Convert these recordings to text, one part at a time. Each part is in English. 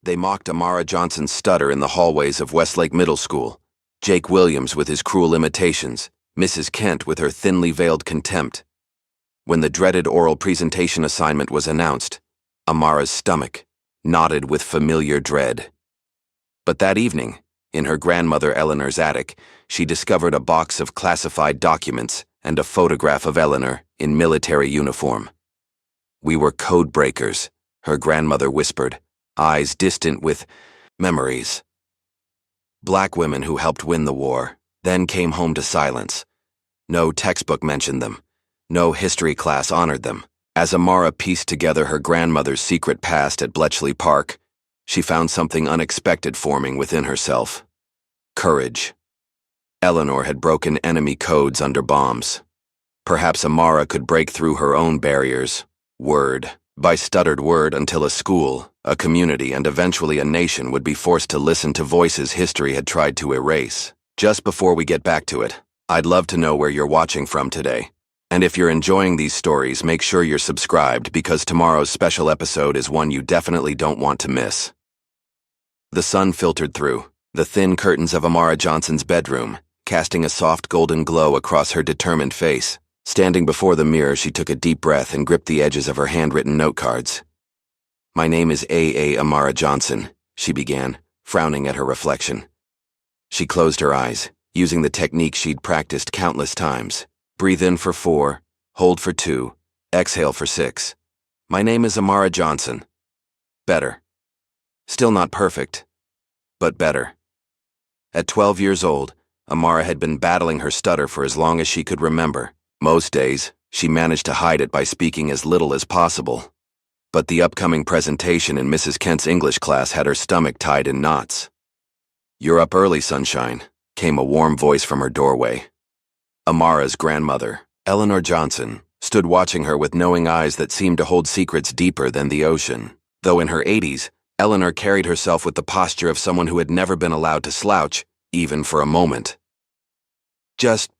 They mocked Amara Johnson's stutter in the hallways of Westlake Middle School, Jake Williams with his cruel imitations, Mrs. Kent with her thinly veiled contempt. When the dreaded oral presentation assignment was announced, Amara's stomach knotted with familiar dread. But that evening, in her grandmother Eleanor's attic, she discovered a box of classified documents and a photograph of Eleanor in military uniform. "We were codebreakers," her grandmother whispered, eyes distant with memories. Black women who helped win the war, then came home to silence. No textbook mentioned them. No history class honored them. As Amara pieced together her grandmother's secret past at Bletchley Park, she found something unexpected forming within herself. Courage. Eleanor had broken enemy codes under bombs. Perhaps Amara could break through her own barriers, word by stuttered word, until a school, a community, and eventually a nation would be forced to listen to voices history had tried to erase. Just before we get back to it, I'd love to know where you're watching from today. And if you're enjoying these stories, make sure you're subscribed, because tomorrow's special episode is one you definitely don't want to miss. The sun filtered through the thin curtains of Amara Johnson's bedroom, casting a soft golden glow across her determined face. Standing before the mirror, she took a deep breath and gripped the edges of her handwritten note cards. "My name is A.A. Amara Johnson," she began, frowning at her reflection. She closed her eyes, using the technique she'd practiced countless times. Breathe in for 4, hold for 2, exhale for 6. "My name is Amara Johnson." Better. Still not perfect, but better. At 12 years old, Amara had been battling her stutter for as long as she could remember. Most days, she managed to hide it by speaking as little as possible. But the upcoming presentation in Mrs. Kent's English class had her stomach tied in knots. "You're up early, sunshine," came a warm voice from her doorway. Amara's grandmother, Eleanor Johnson, stood watching her with knowing eyes that seemed to hold secrets deeper than the ocean. Though in her 80s, Eleanor carried herself with the posture of someone who had never been allowed to slouch, even for a moment. "Just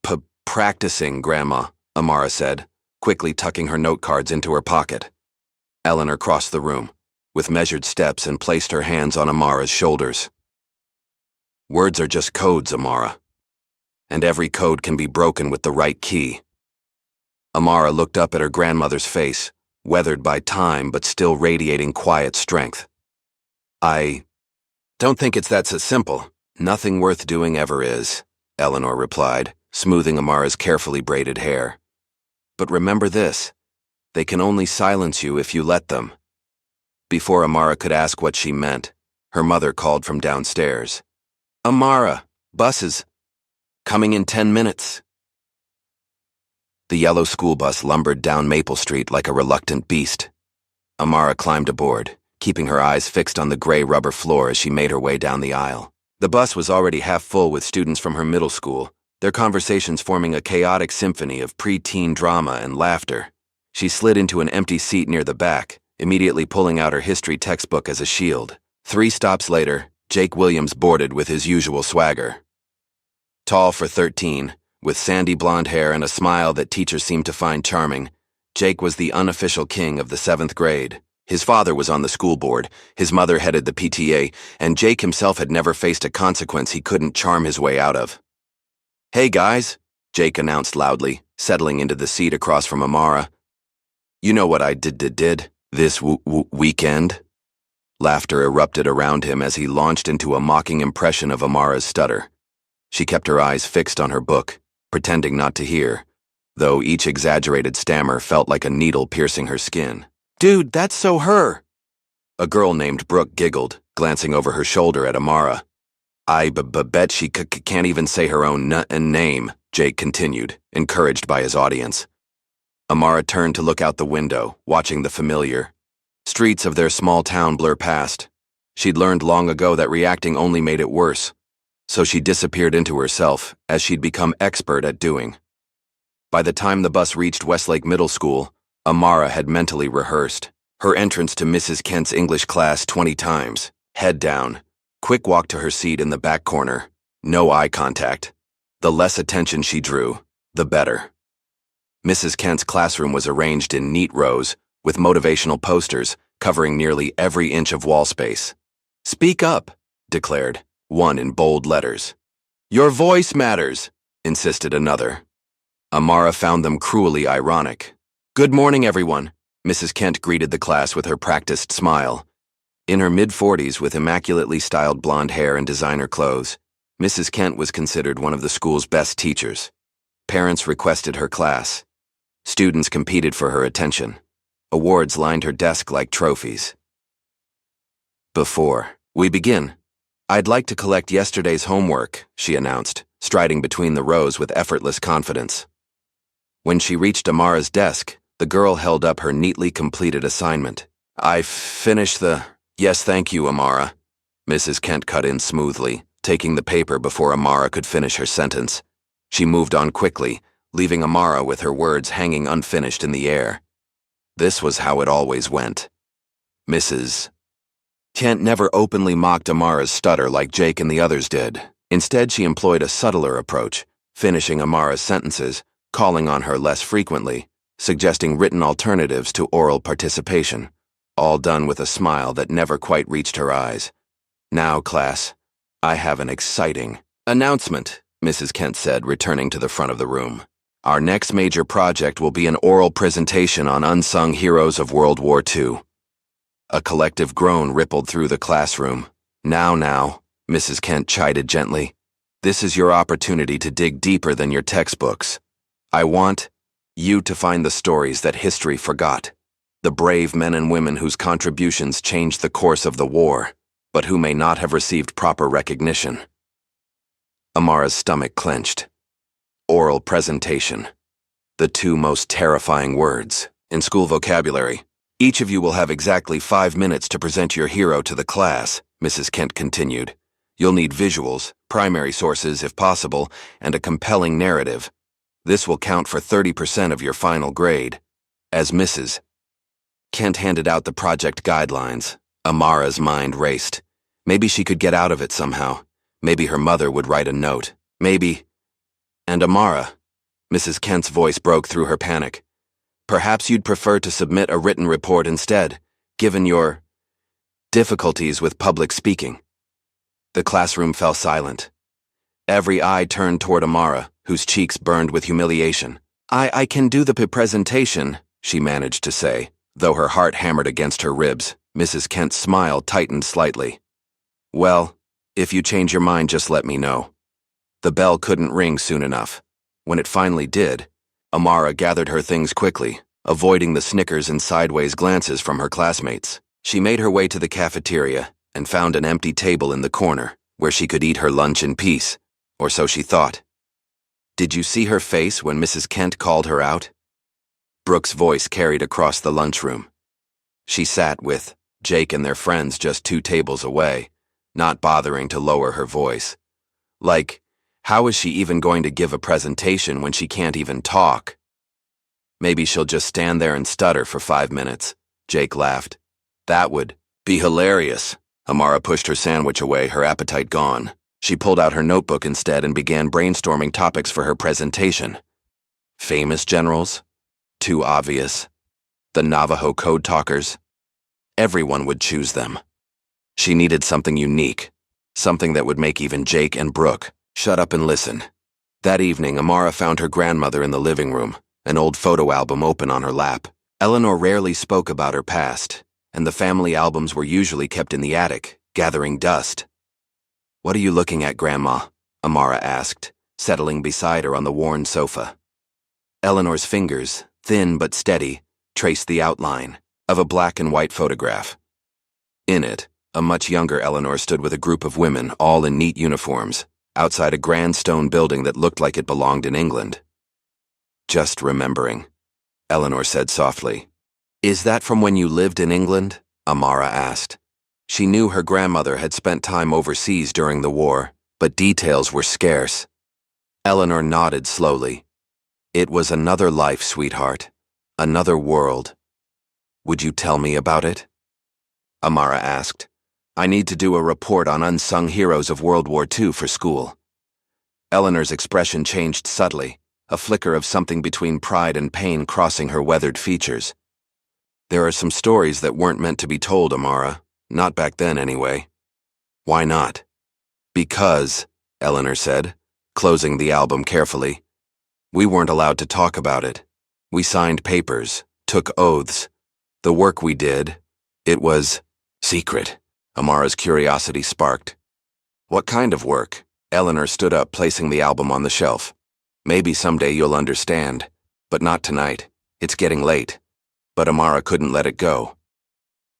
practicing, Grandma," Amara said, quickly tucking her note cards into her pocket. Eleanor crossed the room, with measured steps, and placed her hands on Amara's shoulders. "Words are just codes, Amara. And every code can be broken with the right key." Amara looked up at her grandmother's face, weathered by time but still radiating quiet strength. "I don't think it's that so simple. Nothing worth doing ever is," Eleanor replied, smoothing Amara's carefully braided hair. "But remember this, they can only silence you if you let them." Before Amara could ask what she meant, her mother called from downstairs. "Amara, buses. Coming in 10 minutes." The yellow school bus lumbered down Maple Street like a reluctant beast. Amara climbed aboard, keeping her eyes fixed on the gray rubber floor as she made her way down the aisle. The bus was already half full with students from her middle school, their conversations forming a chaotic symphony of pre-teen drama and laughter. She slid into an empty seat near the back, immediately pulling out her history textbook as a shield. 3 stops later, Jake Williams boarded with his usual swagger. Tall for 13, with sandy blonde hair and a smile that teachers seemed to find charming, Jake was the unofficial king of the 7th grade. His father was on the school board, his mother headed the PTA, and Jake himself had never faced a consequence he couldn't charm his way out of. "Hey guys," Jake announced loudly, settling into the seat across from Amara. "You know what I did this weekend?" Laughter erupted around him as he launched into a mocking impression of Amara's stutter. She kept her eyes fixed on her book, pretending not to hear, though each exaggerated stammer felt like a needle piercing her skin. "Dude, that's so her." A girl named Brooke giggled, glancing over her shoulder at Amara. "I bet she can't even say her own name," Jake continued, encouraged by his audience. Amara turned to look out the window, watching the familiar streets of their small town blur past. She'd learned long ago that reacting only made it worse, so she disappeared into herself, as she'd become expert at doing. By the time the bus reached Westlake Middle School, Amara had mentally rehearsed her entrance to Mrs. Kent's English class 20 times, head down, quick walk to her seat in the back corner, no eye contact. The less attention she drew, the better. Mrs. Kent's classroom was arranged in neat rows, with motivational posters covering nearly every inch of wall space. "Speak up," declared one in bold letters. "Your voice matters," insisted another. Amara found them cruelly ironic. "Good morning, everyone," Mrs. Kent greeted the class with her practiced smile. In her mid-40s with immaculately styled blonde hair and designer clothes, Mrs. Kent was considered one of the school's best teachers. Parents requested her class. Students competed for her attention. Awards lined her desk like trophies. "Before we begin, I'd like to collect yesterday's homework," she announced, striding between the rows with effortless confidence. When she reached Amara's desk, the girl held up her neatly completed assignment. "I finished the—" "Yes, thank you, Amara," Mrs. Kent cut in smoothly, taking the paper before Amara could finish her sentence. She moved on quickly, leaving Amara with her words hanging unfinished in the air. This was how it always went. Mrs. Kent never openly mocked Amara's stutter like Jake and the others did. Instead, she employed a subtler approach, finishing Amara's sentences, calling on her less frequently, suggesting written alternatives to oral participation, all done with a smile that never quite reached her eyes. "Now, class, I have an exciting announcement," Mrs. Kent said, returning to the front of the room. "Our next major project will be an oral presentation on unsung heroes of World War II. A collective groan rippled through the classroom. Now, Mrs. Kent chided gently. "This is your opportunity to dig deeper than your textbooks. I want you to find the stories that history forgot, the brave men and women whose contributions changed the course of the war, but who may not have received proper recognition." Amara's stomach clenched. Oral presentation. The two most terrifying words in school vocabulary. "Each of you will have exactly 5 minutes to present your hero to the class," Mrs. Kent continued. "You'll need visuals, primary sources if possible, and a compelling narrative. This will count for 30% of your final grade." As Mrs. Kent handed out the project guidelines, Amara's mind raced. Maybe she could get out of it somehow. Maybe her mother would write a note. Maybe... "And Amara," Mrs. Kent's voice broke through her panic. "Perhaps you'd prefer to submit a written report instead, given your difficulties with public speaking." The classroom fell silent. Every eye turned toward Amara, whose cheeks burned with humiliation. I can do the presentation," she managed to say, though her heart hammered against her ribs. Mrs. Kent's smile tightened slightly. "Well, if you change your mind, just let me know." The bell couldn't ring soon enough. When it finally did, Amara gathered her things quickly, avoiding the snickers and sideways glances from her classmates. She made her way to the cafeteria and found an empty table in the corner where she could eat her lunch in peace, or so she thought. Did you see her face when Mrs. Kent called her out? Brooke's voice carried across the lunchroom. She sat with Jake and their friends just 2 tables away, not bothering to lower her voice. Like, how is she even going to give a presentation when she can't even talk? "Maybe she'll just stand there and stutter for 5 minutes, Jake laughed. "That would be hilarious." Amara pushed her sandwich away, her appetite gone. She pulled out her notebook instead and began brainstorming topics for her presentation. Famous generals? Too obvious. The Navajo code talkers? Everyone would choose them. She needed something unique, something that would make even Jake and Brooke shut up and listen. That evening, Amara found her grandmother in the living room, an old photo album open on her lap. Eleanor rarely spoke about her past, and the family albums were usually kept in the attic, gathering dust. "What are you looking at, Grandma?" Amara asked, settling beside her on the worn sofa. Eleanor's fingers, thin but steady, traced the outline of a black and white photograph. In it, a much younger Eleanor stood with a group of women, all in neat uniforms, outside a grand stone building that looked like it belonged in England. "Just remembering," Eleanor said softly. "Is that from when you lived in England?" Amara asked. She knew her grandmother had spent time overseas during the war, but details were scarce. Eleanor nodded slowly. "It was another life, sweetheart. Another world." "Would you tell me about it?" Amara asked. "I need to do a report on unsung heroes of World War II for school." Eleanor's expression changed subtly, a flicker of something between pride and pain crossing her weathered features. "There are some stories that weren't meant to be told, Amara. Not back then, anyway. Why not? Because, Eleanor said, closing the album carefully. We weren't allowed to talk about it. We signed papers, took oaths. The work we did, it was secret. Amara's curiosity sparked. What kind of work? Eleanor stood up, placing the album on the shelf. Maybe someday you'll understand, but not tonight. It's getting late. But Amara couldn't let it go.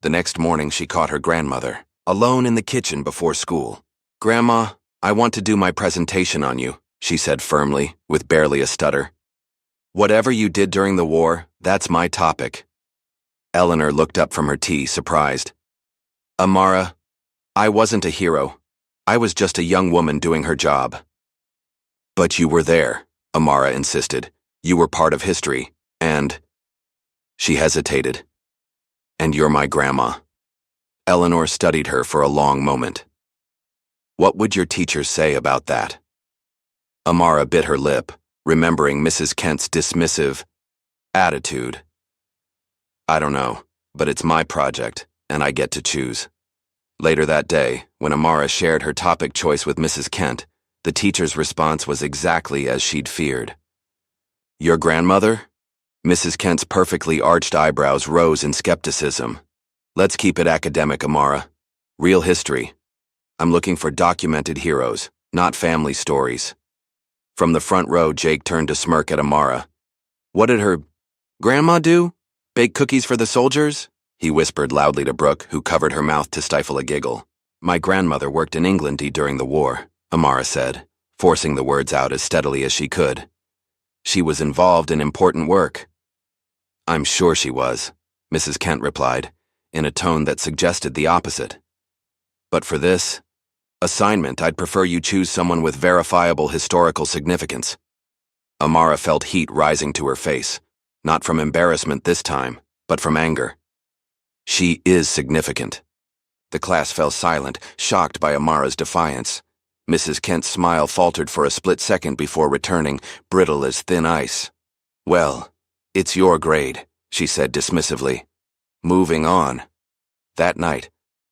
The next morning she caught her grandmother, alone in the kitchen before school. "Grandma, I want to do my presentation on you," she said firmly, with barely a stutter. "Whatever you did during the war, that's my topic." Eleanor looked up from her tea, surprised. "Amara, I wasn't a hero. I was just a young woman doing her job." "But you were there," Amara insisted. "You were part of history, and—" She hesitated. "And you're my grandma." Eleanor studied her for a long moment. "What would your teachers say about that?" Amara bit her lip, remembering Mrs. Kent's dismissive attitude. "I don't know, but it's my project, and I get to choose." Later that day, when Amara shared her topic choice with Mrs. Kent, the teacher's response was exactly as she'd feared. "Your grandmother?" Mrs. Kent's perfectly arched eyebrows rose in skepticism. "Let's keep it academic, Amara. Real history. I'm looking for documented heroes, not family stories." From the front row, Jake turned to smirk at Amara. "What did her grandma do? Bake cookies for the soldiers?" he whispered loudly to Brooke, who covered her mouth to stifle a giggle. "My grandmother worked in England during the war," Amara said, forcing the words out as steadily as she could. "She was involved in important work." "I'm sure she was," Mrs. Kent replied, in a tone that suggested the opposite. "But for this assignment, I'd prefer you choose someone with verifiable historical significance." Amara felt heat rising to her face, not from embarrassment this time, but from anger. "She is significant." The class fell silent, shocked by Amara's defiance. Mrs. Kent's smile faltered for a split second before returning, brittle as thin ice. "Well, it's your grade," she said dismissively. "Moving on." That night,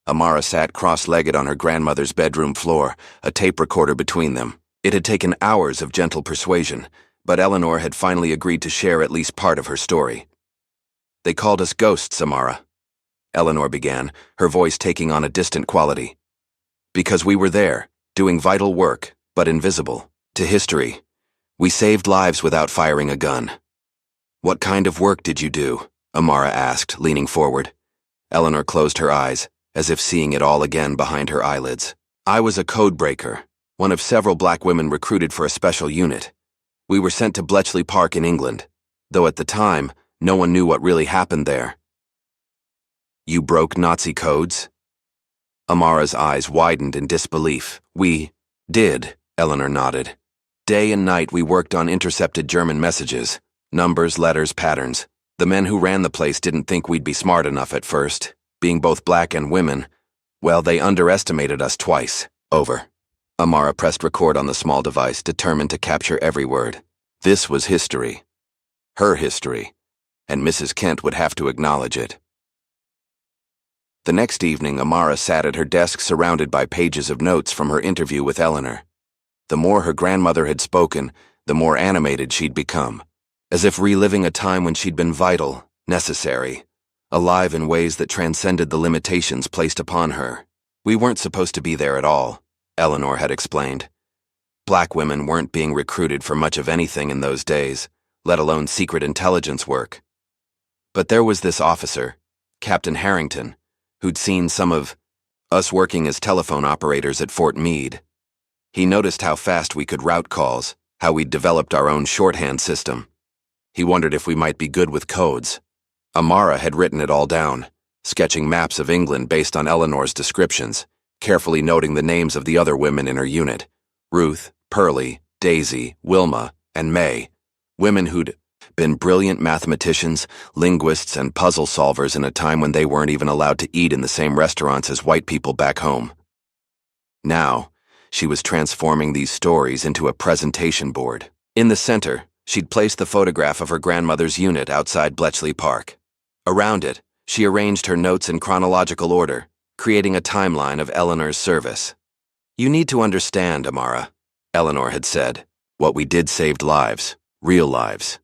Amara sat cross-legged on her grandmother's bedroom floor, a tape recorder between them. It had taken hours of gentle persuasion, but Eleanor had finally agreed to share at least part of her story. "They called us ghosts, Amara," Eleanor began, her voice taking on a distant quality. "Because we were there, doing vital work, but invisible, to history. We saved lives without firing a gun." "What kind of work did you do?" Amara asked, leaning forward. Eleanor closed her eyes, as if seeing it all again behind her eyelids. "I was a codebreaker, one of several black women recruited for a special unit. We were sent to Bletchley Park in England, though at the time, no one knew what really happened there." "You broke Nazi codes?" Amara's eyes widened in disbelief. "We did," Eleanor nodded. "Day and night we worked on intercepted German messages. Numbers, letters, patterns. The men who ran the place didn't think we'd be smart enough at first. Being both black and women, well, they underestimated us twice. Over." Amara pressed record on the small device, determined to capture every word. This was history. Her history. And Mrs. Kent would have to acknowledge it. The next evening, Amara sat at her desk surrounded by pages of notes from her interview with Eleanor. The more her grandmother had spoken, the more animated she'd become, as if reliving a time when she'd been vital, necessary, alive in ways that transcended the limitations placed upon her. "We weren't supposed to be there at all," Eleanor had explained. Black women weren't being recruited for much of anything in those days, let alone secret intelligence work. But there was this officer, Captain Harrington, who'd seen some of us working as telephone operators at Fort Meade. He noticed how fast we could route calls, how we'd developed our own shorthand system. He wondered if we might be good with codes. Amara had written it all down, sketching maps of England based on Eleanor's descriptions, carefully noting the names of the other women in her unit: Ruth, Pearlie, Daisy, Wilma, and May, women who'd been brilliant mathematicians, linguists, and puzzle solvers in a time when they weren't even allowed to eat in the same restaurants as white people back home. Now, she was transforming these stories into a presentation board. In the center, she'd placed the photograph of her grandmother's unit outside Bletchley Park. Around it, she arranged her notes in chronological order, creating a timeline of Eleanor's service. "You need to understand, Amara," Eleanor had said. "What we did saved lives, real lives.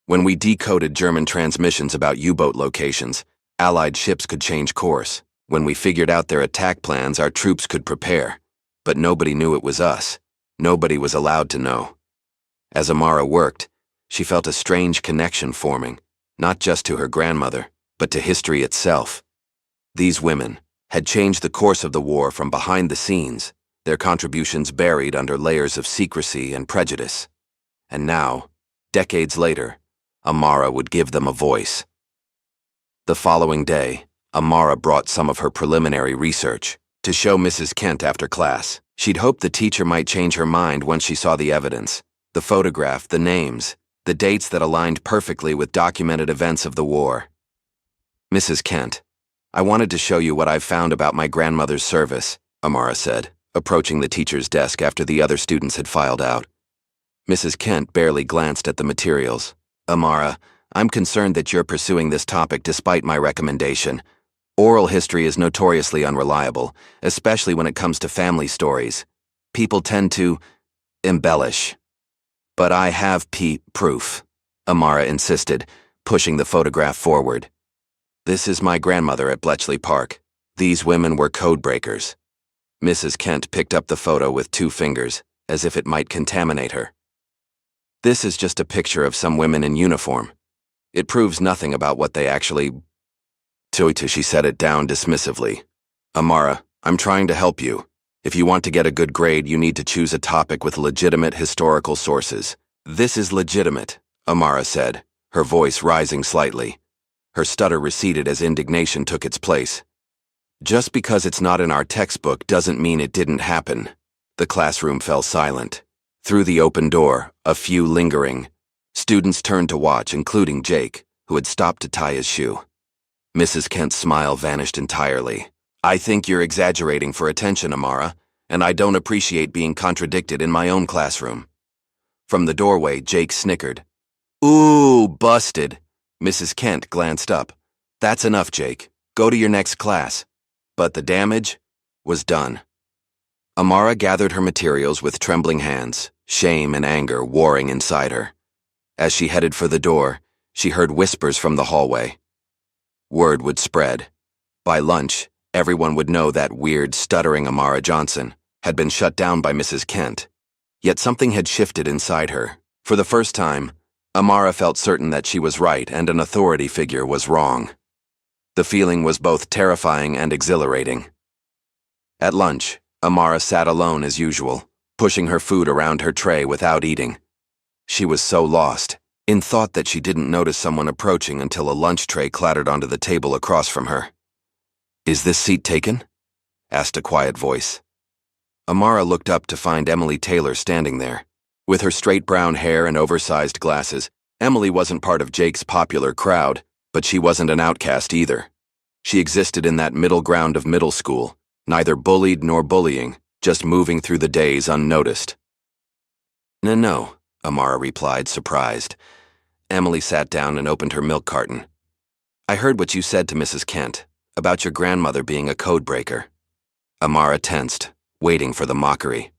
When we decoded German transmissions about U-boat locations, Allied ships could change course. When we figured out their attack plans, our troops could prepare. But nobody knew it was us. Nobody was allowed to know." As Amara worked, she felt a strange connection forming, not just to her grandmother, but to history itself. These women had changed the course of the war from behind the scenes, their contributions buried under layers of secrecy and prejudice. And now, decades later, Amara would give them a voice. The following day, Amara brought some of her preliminary research to show Mrs. Kent after class. She'd hoped the teacher might change her mind once she saw the evidence, the photograph, the names, the dates that aligned perfectly with documented events of the war. "Mrs. Kent, I wanted to show you what I've found about my grandmother's service," Amara said, approaching the teacher's desk after the other students had filed out. Mrs. Kent barely glanced at the materials. "Amara, I'm concerned that you're pursuing this topic despite my recommendation. Oral history is notoriously unreliable, especially when it comes to family stories. People tend to embellish." "But I have proof," Amara insisted, pushing the photograph forward. "This is my grandmother at Bletchley Park. These women were codebreakers." Mrs. Kent picked up the photo with 2 fingers, as if it might contaminate her. "This is just a picture of some women in uniform. It proves nothing about what they actually..." She set it down dismissively. "Amara, I'm trying to help you. If you want to get a good grade, you need to choose a topic with legitimate historical sources." "This is legitimate," Amara said, her voice rising slightly. Her stutter receded as indignation took its place. "Just because it's not in our textbook doesn't mean it didn't happen." The classroom fell silent. Through the open door, a few lingering. Students turned to watch, including Jake, who had stopped to tie his shoe. Mrs. Kent's smile vanished entirely. "I think you're exaggerating for attention, Amara, and I don't appreciate being contradicted in my own classroom." From the doorway, Jake snickered. "Ooh, busted." Mrs. Kent glanced up. "That's enough, Jake. Go to your next class." But the damage was done. Amara gathered her materials with trembling hands, shame and anger warring inside her. As she headed for the door, she heard whispers from the hallway. Word would spread. By lunch, everyone would know that weird, stuttering Amara Johnson had been shut down by Mrs. Kent. Yet something had shifted inside her. For the first time, Amara felt certain that she was right and an authority figure was wrong. The feeling was both terrifying and exhilarating. At lunch, Amara sat alone as usual, pushing her food around her tray without eating. She was so lost, in thought that she didn't notice someone approaching until a lunch tray clattered onto the table across from her. "Is this seat taken?" asked a quiet voice. Amara looked up to find Emily Taylor standing there. With her straight brown hair and oversized glasses, Emily wasn't part of Jake's popular crowd, but she wasn't an outcast either. She existed in that middle ground of middle school, neither bullied nor bullying, just moving through the days unnoticed. No, Amara replied, surprised. Emily sat down and opened her milk carton. "I heard what you said to Mrs. Kent, about your grandmother being a codebreaker." Amara tensed, waiting for the mockery.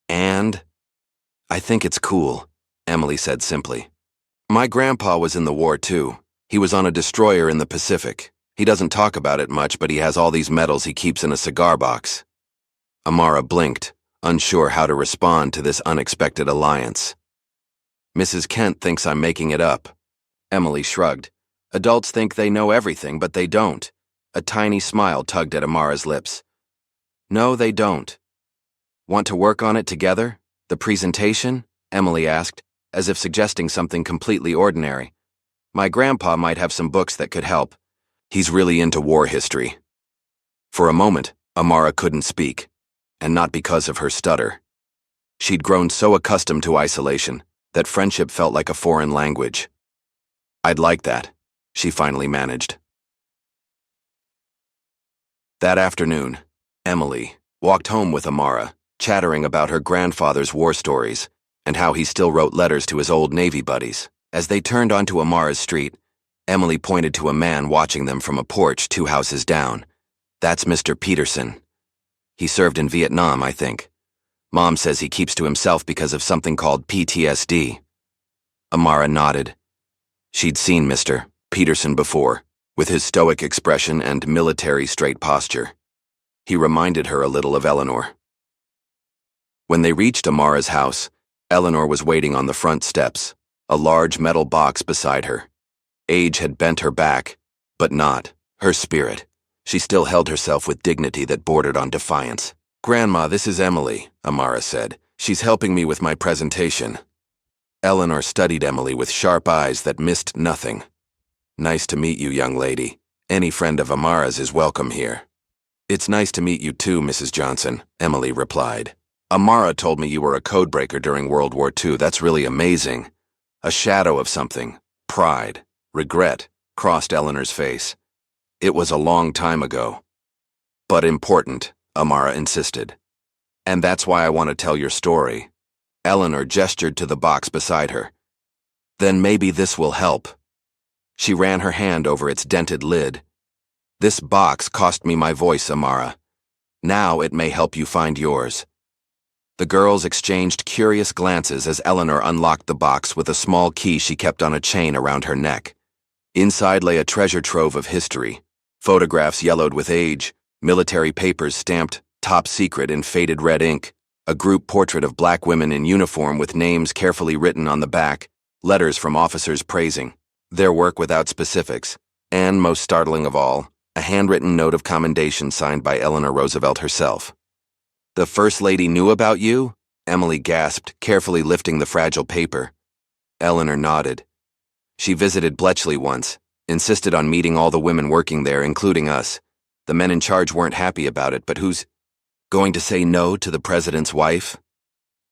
"And?" "I think it's cool," Emily said simply. "My grandpa was in the war too. He was on a destroyer in the Pacific. He doesn't talk about it much, but he has all these medals he keeps in a cigar box." Amara blinked, unsure how to respond to this unexpected alliance. "Mrs. Kent thinks I'm making it up." Emily shrugged. "Adults think they know everything, but they don't." A tiny smile tugged at Amara's lips. "No, they don't." "Want to work on it together? The presentation?" Emily asked, as if suggesting something completely ordinary. "My grandpa might have some books that could help. He's really into war history." For a moment, Amara couldn't speak, and not because of her stutter. She'd grown so accustomed to isolation that friendship felt like a foreign language. "I'd like that," she finally managed. That afternoon, Emily walked home with Amara, chattering about her grandfather's war stories and how he still wrote letters to his old Navy buddies. As they turned onto Amara's street, Emily pointed to a man watching them from a porch 2 houses down. That's Mr. Peterson. He served in Vietnam, I think. Mom says he keeps to himself because of something called PTSD. Amara nodded. She'd seen Mr. Peterson before, with his stoic expression and military straight posture. He reminded her a little of Eleanor. When they reached Amara's house, Eleanor was waiting on the front steps, a large metal box beside her. Age had bent her back, but not her spirit. She still held herself with dignity that bordered on defiance. "Grandma, this is Emily," Amara said. "She's helping me with my presentation." Eleanor studied Emily with sharp eyes that missed nothing. "Nice to meet you, young lady. Any friend of Amara's is welcome here." "It's nice to meet you too, Mrs. Johnson," Emily replied. "Amara told me you were a codebreaker during World War II. That's really amazing." A shadow of something, pride, regret, crossed Eleanor's face. "It was a long time ago." "But important," Amara insisted. "And that's why I want to tell your story." Eleanor gestured to the box beside her. "Then maybe this will help." She ran her hand over its dented lid. "This box cost me my voice, Amara. Now it may help you find yours." The girls exchanged curious glances as Eleanor unlocked the box with a small key she kept on a chain around her neck. Inside lay a treasure trove of history, photographs yellowed with age, military papers stamped "Top Secret" in faded red ink, a group portrait of black women in uniform with names carefully written on the back, letters from officers praising their work without specifics, and, most startling of all, a handwritten note of commendation signed by Eleanor Roosevelt herself. "The First Lady knew about you?" Emily gasped, carefully lifting the fragile paper. Eleanor nodded. "She visited Bletchley once, insisted on meeting all the women working there, including us. The men in charge weren't happy about it, but who's going to say no to the president's wife?"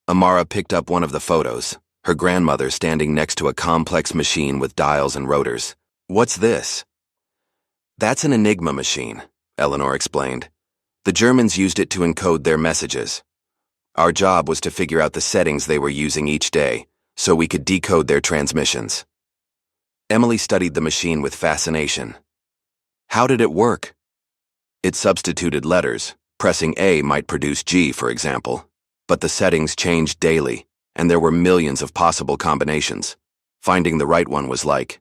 Amara picked up one of the photos, her grandmother standing next to a complex machine with dials and rotors. "What's this?" "That's an Enigma machine," Eleanor explained. "The Germans used it to encode their messages. Our job was to figure out the settings they were using each day, so we could decode their transmissions." Emily studied the machine with fascination. "How did it work?" "It substituted letters. Pressing A might produce G, for example. But the settings changed daily, and there were millions of possible combinations. Finding the right one was like—"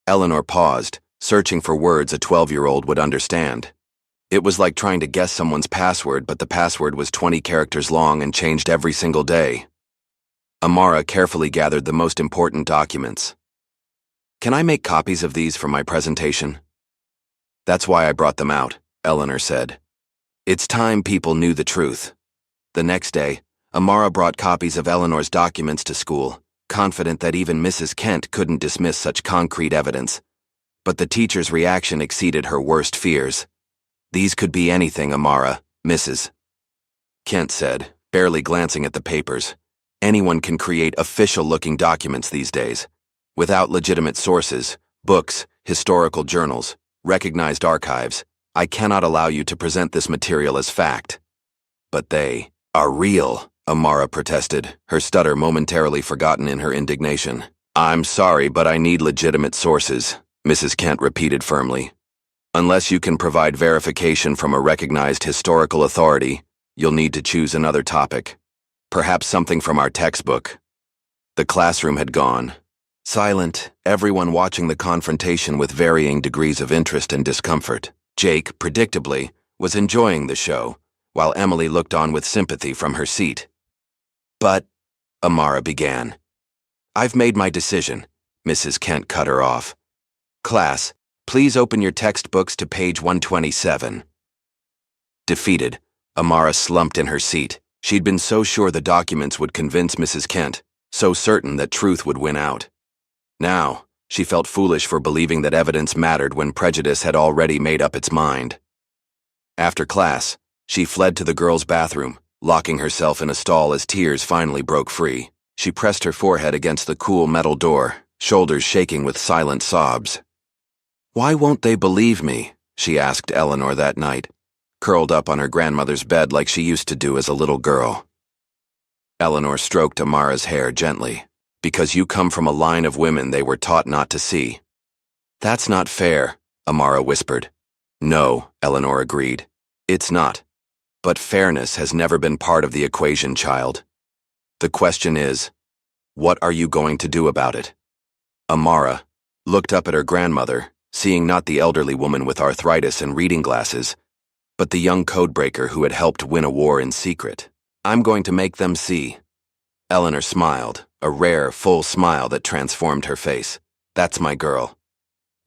Eleanor paused, searching for words a 12-year-old would understand. "It was like trying to guess someone's password, but the password was 20 characters long and changed every single day." Amara carefully gathered the most important documents. "Can I make copies of these for my presentation?" "That's why I brought them out," Eleanor said. "It's time people knew the truth." The next day, Amara brought copies of Eleanor's documents to school, confident that even Mrs. Kent couldn't dismiss such concrete evidence. But the teacher's reaction exceeded her worst fears. "These could be anything, Amara," Mrs. Kent said, barely glancing at the papers. "Anyone can create official-looking documents these days. Without legitimate sources, books, historical journals, recognized archives, I cannot allow you to present this material as fact." "But they are real," Amara protested, her stutter momentarily forgotten in her indignation. "I'm sorry, but I need legitimate sources," Mrs. Kent repeated firmly. "Unless you can provide verification from a recognized historical authority, you'll need to choose another topic. Perhaps something from our textbook." The classroom had gone. Silent, everyone watching the confrontation with varying degrees of interest and discomfort. Jake, predictably, was enjoying the show, while Emily looked on with sympathy from her seat. "But," Amara began. "I've made my decision," Mrs. Kent cut her off. "Class, please open your textbooks to page 127. Defeated, Amara slumped in her seat. She'd been so sure the documents would convince Mrs. Kent, so certain that truth would win out. Now, she felt foolish for believing that evidence mattered when prejudice had already made up its mind. After class, she fled to the girls' bathroom, locking herself in a stall as tears finally broke free. She pressed her forehead against the cool metal door, shoulders shaking with silent sobs. "Why won't they believe me?" she asked Eleanor that night, curled up on her grandmother's bed like she used to do as a little girl. Eleanor stroked Amara's hair gently. "Because you come from a line of women they were taught not to see." "That's not fair," Amara whispered. No, Eleanor agreed. It's not. But fairness has never been part of the equation, child. The question is, what are you going to do about it? Amara looked up at her grandmother, seeing not the elderly woman with arthritis and reading glasses, but the young codebreaker who had helped win a war in secret. I'm going to make them see. Eleanor smiled, a rare, full smile that transformed her face. That's my girl.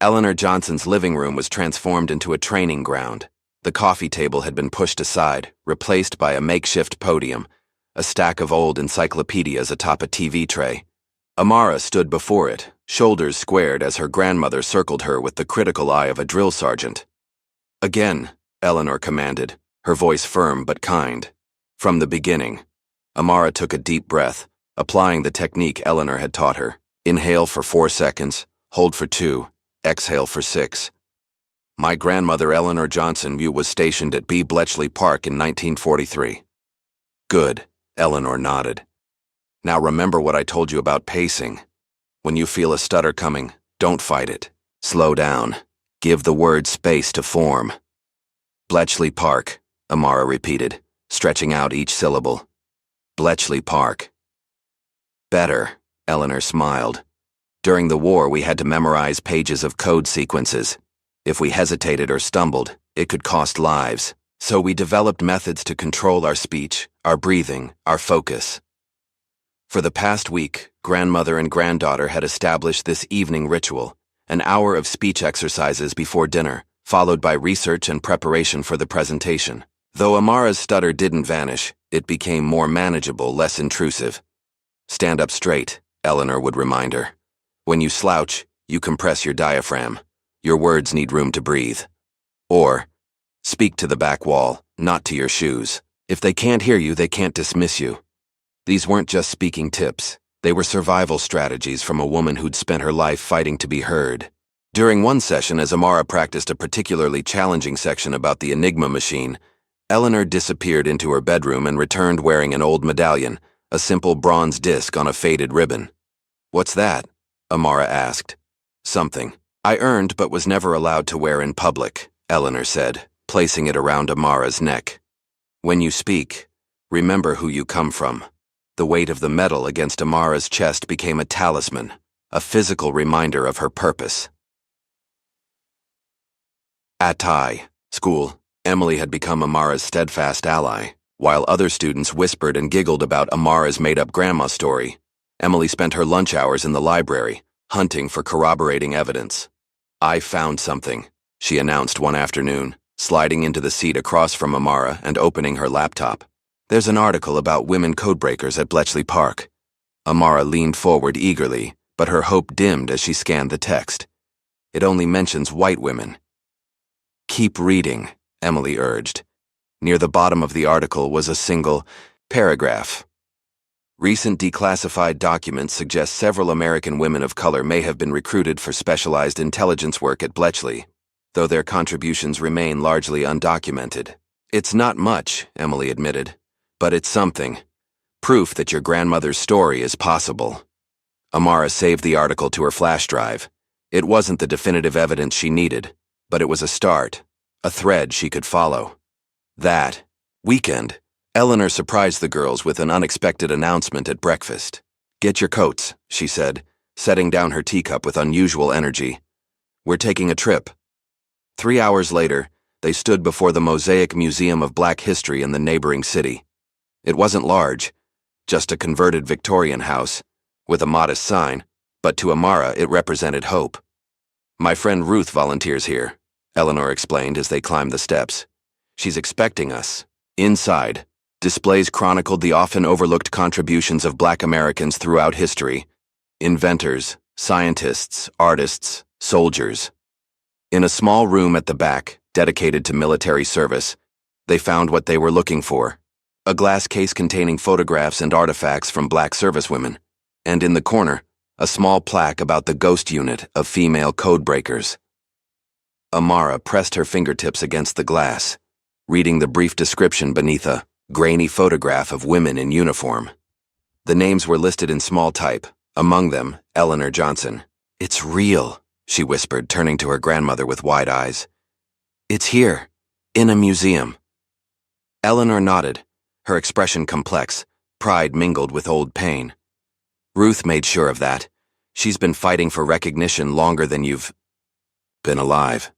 Eleanor Johnson's living room was transformed into a training ground. The coffee table had been pushed aside, replaced by a makeshift podium, a stack of old encyclopedias atop a TV tray. Amara stood before it, shoulders squared as her grandmother circled her with the critical eye of a drill sergeant. Again, Eleanor commanded, her voice firm but kind. From the beginning. Amara took a deep breath, applying the technique Eleanor had taught her. Inhale for 4 seconds, hold for 2, exhale for 6. My grandmother Eleanor Johnson was stationed at B. Bletchley Park in 1943. Good, Eleanor nodded. Now remember what I told you about pacing. When you feel a stutter coming, don't fight it. Slow down. Give the word space to form. Bletchley Park, Amara repeated, stretching out each syllable. Bletchley Park. Better, Eleanor smiled. During the war, we had to memorize pages of code sequences. If we hesitated or stumbled, it could cost lives. So we developed methods to control our speech, our breathing, our focus. For the past week, grandmother and granddaughter had established this evening ritual, an hour of speech exercises before dinner, followed by research and preparation for the presentation. Though Amara's stutter didn't vanish, it became more manageable, less intrusive. Stand up straight, Eleanor would remind her. When you slouch, you compress your diaphragm. Your words need room to breathe. Or, speak to the back wall, not to your shoes. If they can't hear you, they can't dismiss you. These weren't just speaking tips. They were survival strategies from a woman who'd spent her life fighting to be heard. During one session, as Amara practiced a particularly challenging section about the Enigma machine, Eleanor disappeared into her bedroom and returned wearing an old medallion, a simple bronze disc on a faded ribbon. What's that? Amara asked. Something I earned but was never allowed to wear in public, Eleanor said, placing it around Amara's neck. When you speak, remember who you come from. The weight of the medal against Amara's chest became a talisman, a physical reminder of her purpose. At TI school, Emily had become Amara's steadfast ally. While other students whispered and giggled about Amara's made-up grandma story, Emily spent her lunch hours in the library, hunting for corroborating evidence. I found something, she announced one afternoon, sliding into the seat across from Amara and opening her laptop. There's an article about women codebreakers at Bletchley Park. Amara leaned forward eagerly, but her hope dimmed as she scanned the text. It only mentions white women. Keep reading, Emily urged. Near the bottom of the article was a single paragraph. Recent declassified documents suggest several American women of color may have been recruited for specialized intelligence work at Bletchley, though their contributions remain largely undocumented. It's not much, Emily admitted, but it's something. Proof that your grandmother's story is possible. Amara saved the article to her flash drive. It wasn't the definitive evidence she needed, but it was a start, a thread she could follow. That weekend, Eleanor surprised the girls with an unexpected announcement at breakfast. Get your coats, she said, setting down her teacup with unusual energy. We're taking a trip. 3 hours later, they stood before the Mosaic Museum of Black History in the neighboring city. It wasn't large, just a converted Victorian house, with a modest sign, but to Amara it represented hope. My friend Ruth volunteers here, Eleanor explained as they climbed the steps. She's expecting us. Inside, displays chronicled the often overlooked contributions of Black Americans throughout history. Inventors, scientists, artists, soldiers. In a small room at the back, dedicated to military service, they found what they were looking for. A glass case containing photographs and artifacts from Black servicewomen. And in the corner, a small plaque about the ghost unit of female codebreakers. Amara pressed her fingertips against the glass, reading the brief description beneath a grainy photograph of women in uniform. The names were listed in small type, among them Eleanor Johnson. It's real, she whispered, turning to her grandmother with wide eyes. It's here, in a museum. Eleanor nodded, her expression complex, pride mingled with old pain. Ruth made sure of that. She's been fighting for recognition longer than you've been alive.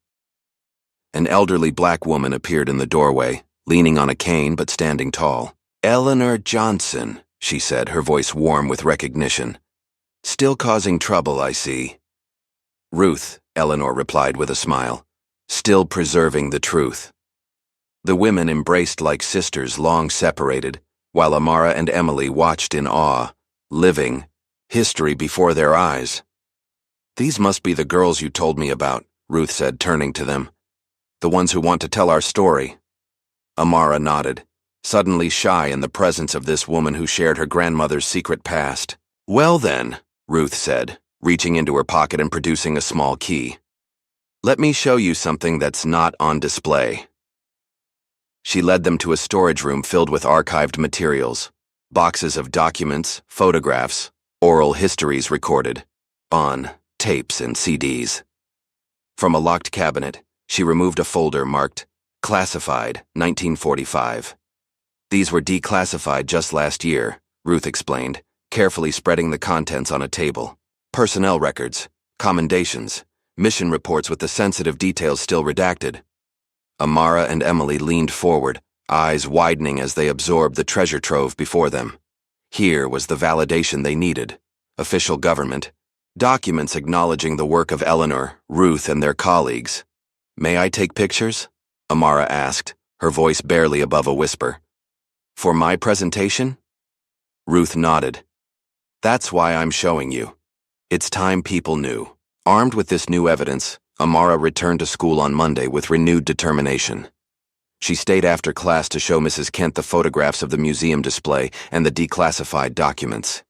An elderly black woman appeared in the doorway, leaning on a cane but standing tall. Eleanor Johnson, she said, her voice warm with recognition. Still causing trouble, I see. Ruth, Eleanor replied with a smile. Still preserving the truth. The women embraced like sisters long separated, while Amara and Emily watched in awe, living history before their eyes. These must be the girls you told me about, Ruth said, turning to them. The ones who want to tell our story. Amara nodded, suddenly shy in the presence of this woman who shared her grandmother's secret past. Well then, Ruth said, reaching into her pocket and producing a small key. Let me show you something that's not on display. She led them to a storage room filled with archived materials, boxes of documents, photographs, oral histories recorded, on tapes and CDs. From a locked cabinet, she removed a folder marked Classified, 1945. These were declassified just last year, Ruth explained, carefully spreading the contents on a table. Personnel records, commendations, mission reports with the sensitive details still redacted. Amara and Emily leaned forward, eyes widening as they absorbed the treasure trove before them. Here was the validation they needed. Official government, documents acknowledging the work of Eleanor, Ruth, and their colleagues. May I take pictures? Amara asked, her voice barely above a whisper. For my presentation? Ruth nodded. That's why I'm showing you. It's time people knew. Armed with this new evidence, Amara returned to school on Monday with renewed determination. She stayed after class to show Mrs. Kent the photographs of the museum display and the declassified documents.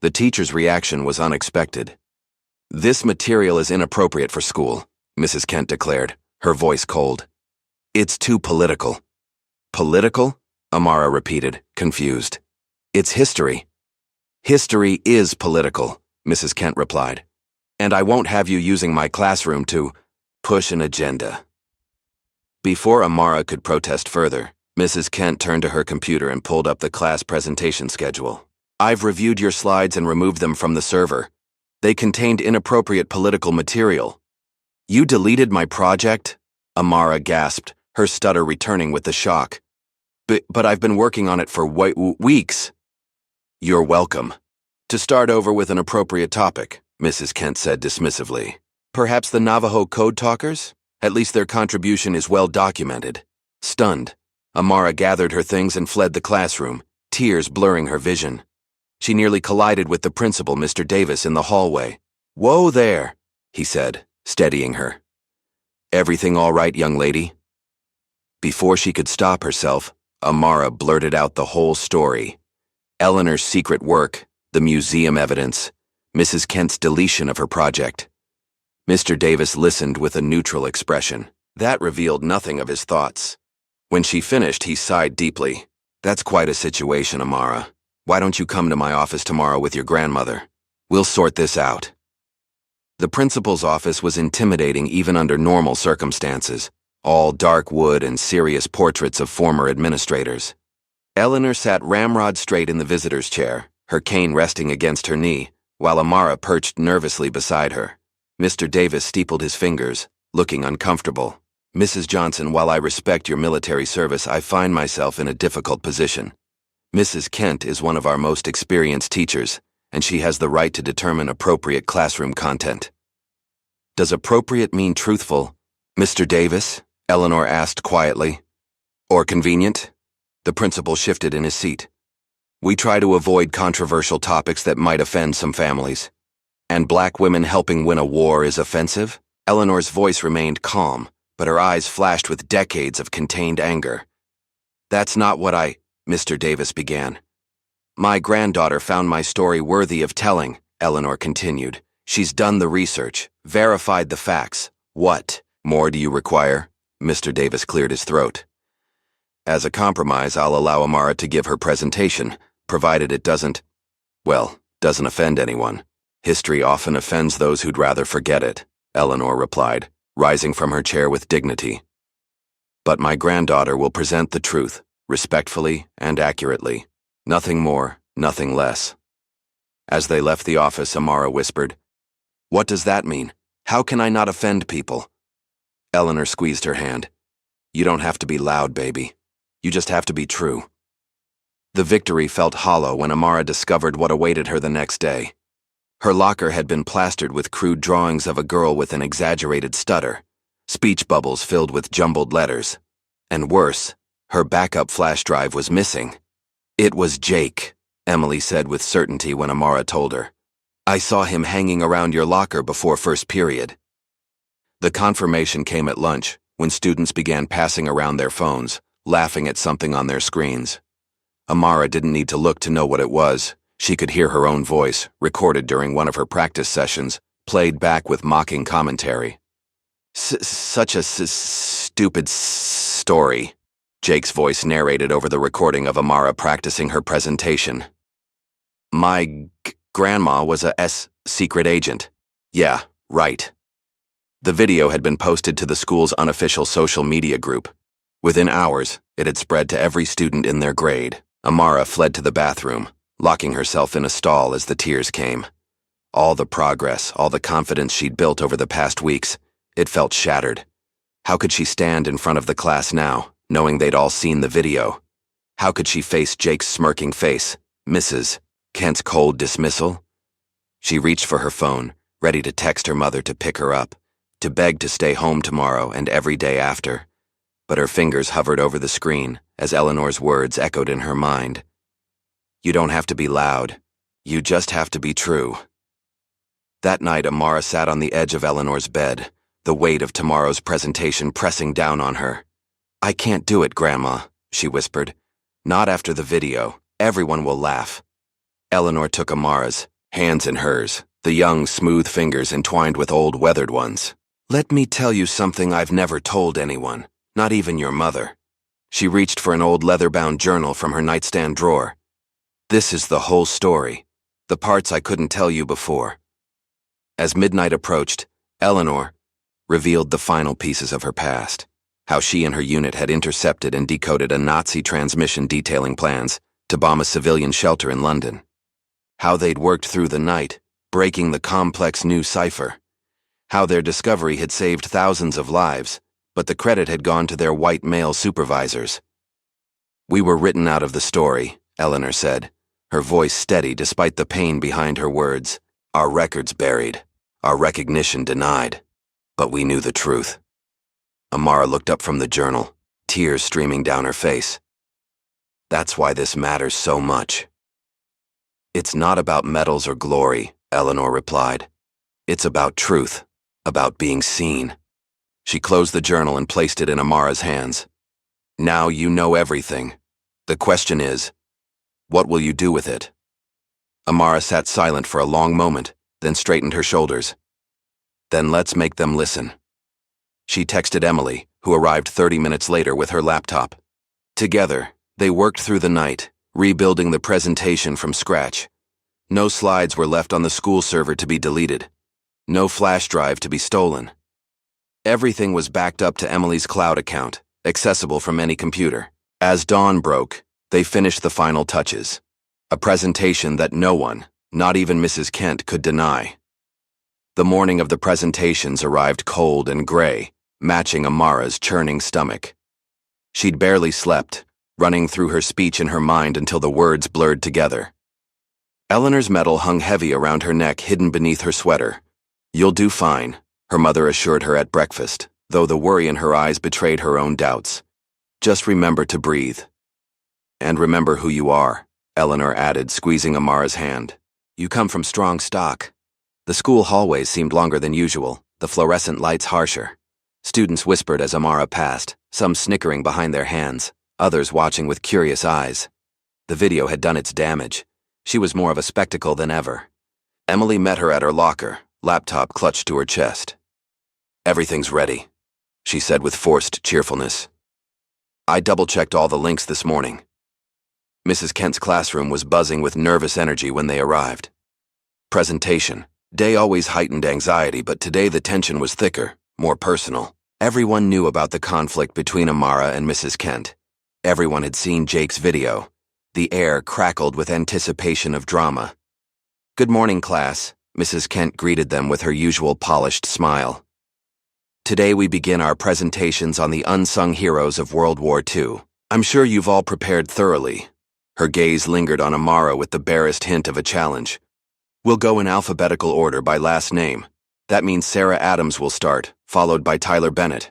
The teacher's reaction was unexpected. This material is inappropriate for school, Mrs. Kent declared, her voice cold. It's too political. Political? Amara repeated, confused. It's history. History is political, Mrs. Kent replied. And I won't have you using my classroom to push an agenda. Before Amara could protest further, Mrs. Kent turned to her computer and pulled up the class presentation schedule. I've reviewed your slides and removed them from the server. They contained inappropriate political material. You deleted my project? Amara gasped, her stutter returning with the shock. But I've been working on it for weeks. You're welcome. To start over with an appropriate topic, Mrs. Kent said dismissively. Perhaps the Navajo code talkers? At least their contribution is well documented. Stunned, Amara gathered her things and fled the classroom, tears blurring her vision. She nearly collided with the principal, Mr. Davis, in the hallway. Whoa there, he said, steadying her. Everything all right, young lady? Before she could stop herself, Amara blurted out the whole story. Eleanor's secret work, the museum evidence, Mrs. Kent's deletion of her project. Mr. Davis listened with a neutral expression. That revealed nothing of his thoughts. When she finished, he sighed deeply. That's quite a situation, Amara. Why don't you come to my office tomorrow with your grandmother? We'll sort this out. The principal's office was intimidating even under normal circumstances, all dark wood and serious portraits of former administrators. Eleanor sat ramrod straight in the visitor's chair, her cane resting against her knee, while Amara perched nervously beside her. Mr. Davis steepled his fingers, looking uncomfortable. Mrs. Johnson, while I respect your military service, I find myself in a difficult position. Mrs. Kent is one of our most experienced teachers, and she has the right to determine appropriate classroom content. Does appropriate mean truthful, Mr. Davis? Eleanor asked quietly. Or convenient? The principal shifted in his seat. We try to avoid controversial topics that might offend some families. And black women helping win a war is offensive? Eleanor's voice remained calm, but her eyes flashed with decades of contained anger. That's not what Mr. Davis began. My granddaughter found my story worthy of telling, Eleanor continued. She's done the research, verified the facts. What more do you require? Mr. Davis cleared his throat. As a compromise, I'll allow Amara to give her presentation, provided it doesn't offend anyone. History often offends those who'd rather forget it, Eleanor replied, rising from her chair with dignity. But my granddaughter will present the truth, respectfully and accurately. Nothing more, nothing less. As they left the office, Amara whispered, "What does that mean? How can I not offend people?" Eleanor squeezed her hand. "You don't have to be loud, baby. You just have to be true." The victory felt hollow when Amara discovered what awaited her the next day. Her locker had been plastered with crude drawings of a girl with an exaggerated stutter, speech bubbles filled with jumbled letters. And worse, her backup flash drive was missing. "It was Jake," Emily said with certainty when Amara told her. "I saw him hanging around your locker before first period." The confirmation came at lunch, when students began passing around their phones, laughing at something on their screens. Amara didn't need to look to know what it was. She could hear her own voice, recorded during one of her practice sessions, played back with mocking commentary. Such a stupid story," Jake's voice narrated over the recording of Amara practicing her presentation. "My grandma was a secret agent." "Yeah, right." The video had been posted to the school's unofficial social media group. Within hours, it had spread to every student in their grade. Amara fled to the bathroom, locking herself in a stall as the tears came. All the progress, all the confidence she'd built over the past weeks, it felt shattered. How could she stand in front of the class now, knowing they'd all seen the video? How could she face Jake's smirking face, Mrs. Kent's cold dismissal? She reached for her phone, ready to text her mother to pick her up, to beg to stay home tomorrow and every day after. But her fingers hovered over the screen as Eleanor's words echoed in her mind. "You don't have to be loud. You just have to be true." That night, Amara sat on the edge of Eleanor's bed, the weight of tomorrow's presentation pressing down on her. "I can't do it, Grandma," she whispered. "Not after the video. Everyone will laugh." Eleanor took Amara's, hands in hers, the young, smooth fingers entwined with old, weathered ones. "Let me tell you something I've never told anyone, not even your mother." She reached for an old leather-bound journal from her nightstand drawer. "This is the whole story, the parts I couldn't tell you before." As midnight approached, Eleanor revealed the final pieces of her past, how she and her unit had intercepted and decoded a Nazi transmission detailing plans to bomb a civilian shelter in London. How they'd worked through the night, breaking the complex new cipher. How their discovery had saved thousands of lives, but the credit had gone to their white male supervisors. "We were written out of the story," Eleanor said, her voice steady despite the pain behind her words. "Our records buried, our recognition denied, but we knew the truth." Amara looked up from the journal, tears streaming down her face. "That's why this matters so much." "It's not about medals or glory," Eleanor replied. "It's about truth, about being seen." She closed the journal and placed it in Amara's hands. "Now you know everything. The question is, what will you do with it?" Amara sat silent for a long moment, then straightened her shoulders. "Then let's make them listen." She texted Emily, who arrived 30 minutes later with her laptop. Together, they worked through the night, rebuilding the presentation from scratch. No slides were left on the school server to be deleted. No flash drive to be stolen. Everything was backed up to Emily's cloud account, accessible from any computer. As dawn broke, they finished the final touches. A presentation that no one, not even Mrs. Kent, could deny. The morning of the presentations arrived cold and gray, matching Amara's churning stomach. She'd barely slept, running through her speech in her mind until the words blurred together. Eleanor's medal hung heavy around her neck, hidden beneath her sweater. "You'll do fine," her mother assured her at breakfast, though the worry in her eyes betrayed her own doubts. "Just remember to breathe." "And remember who you are," Eleanor added, squeezing Amara's hand. "You come from strong stock." The school hallways seemed longer than usual, the fluorescent lights harsher. Students whispered as Amara passed, some snickering behind their hands, others watching with curious eyes. The video had done its damage. She was more of a spectacle than ever. Emily met her at her locker, laptop clutched to her chest. "Everything's ready," she said with forced cheerfulness. "I double-checked all the links this morning." Mrs. Kent's classroom was buzzing with nervous energy when they arrived. Presentation. Day always heightened anxiety, but today the tension was thicker, more personal. Everyone knew about the conflict between Amara and Mrs. Kent. Everyone had seen Jake's video. The air crackled with anticipation of drama. "Good morning, class," Mrs. Kent greeted them with her usual polished smile. "Today we begin our presentations on the unsung heroes of World War II. I'm sure you've all prepared thoroughly." Her gaze lingered on Amara with the barest hint of a challenge. "We'll go in alphabetical order by last name. That means Sarah Adams will start, followed by Tyler Bennett."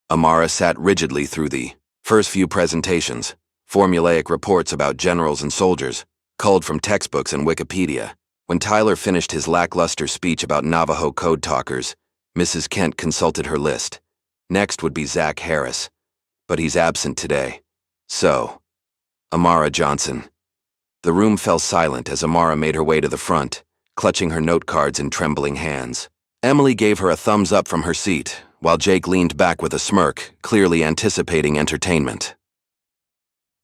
Amara sat rigidly through the first few presentations, formulaic reports about generals and soldiers, culled from textbooks and Wikipedia. When Tyler finished his lackluster speech about Navajo code talkers, Mrs. Kent consulted her list. Next would be Zach Harris, but he's absent today. So, Amara Johnson. The room fell silent as Amara made her way to the front, clutching her note cards in trembling hands. Emily gave her a thumbs up from her seat, while Jake leaned back with a smirk, clearly anticipating entertainment.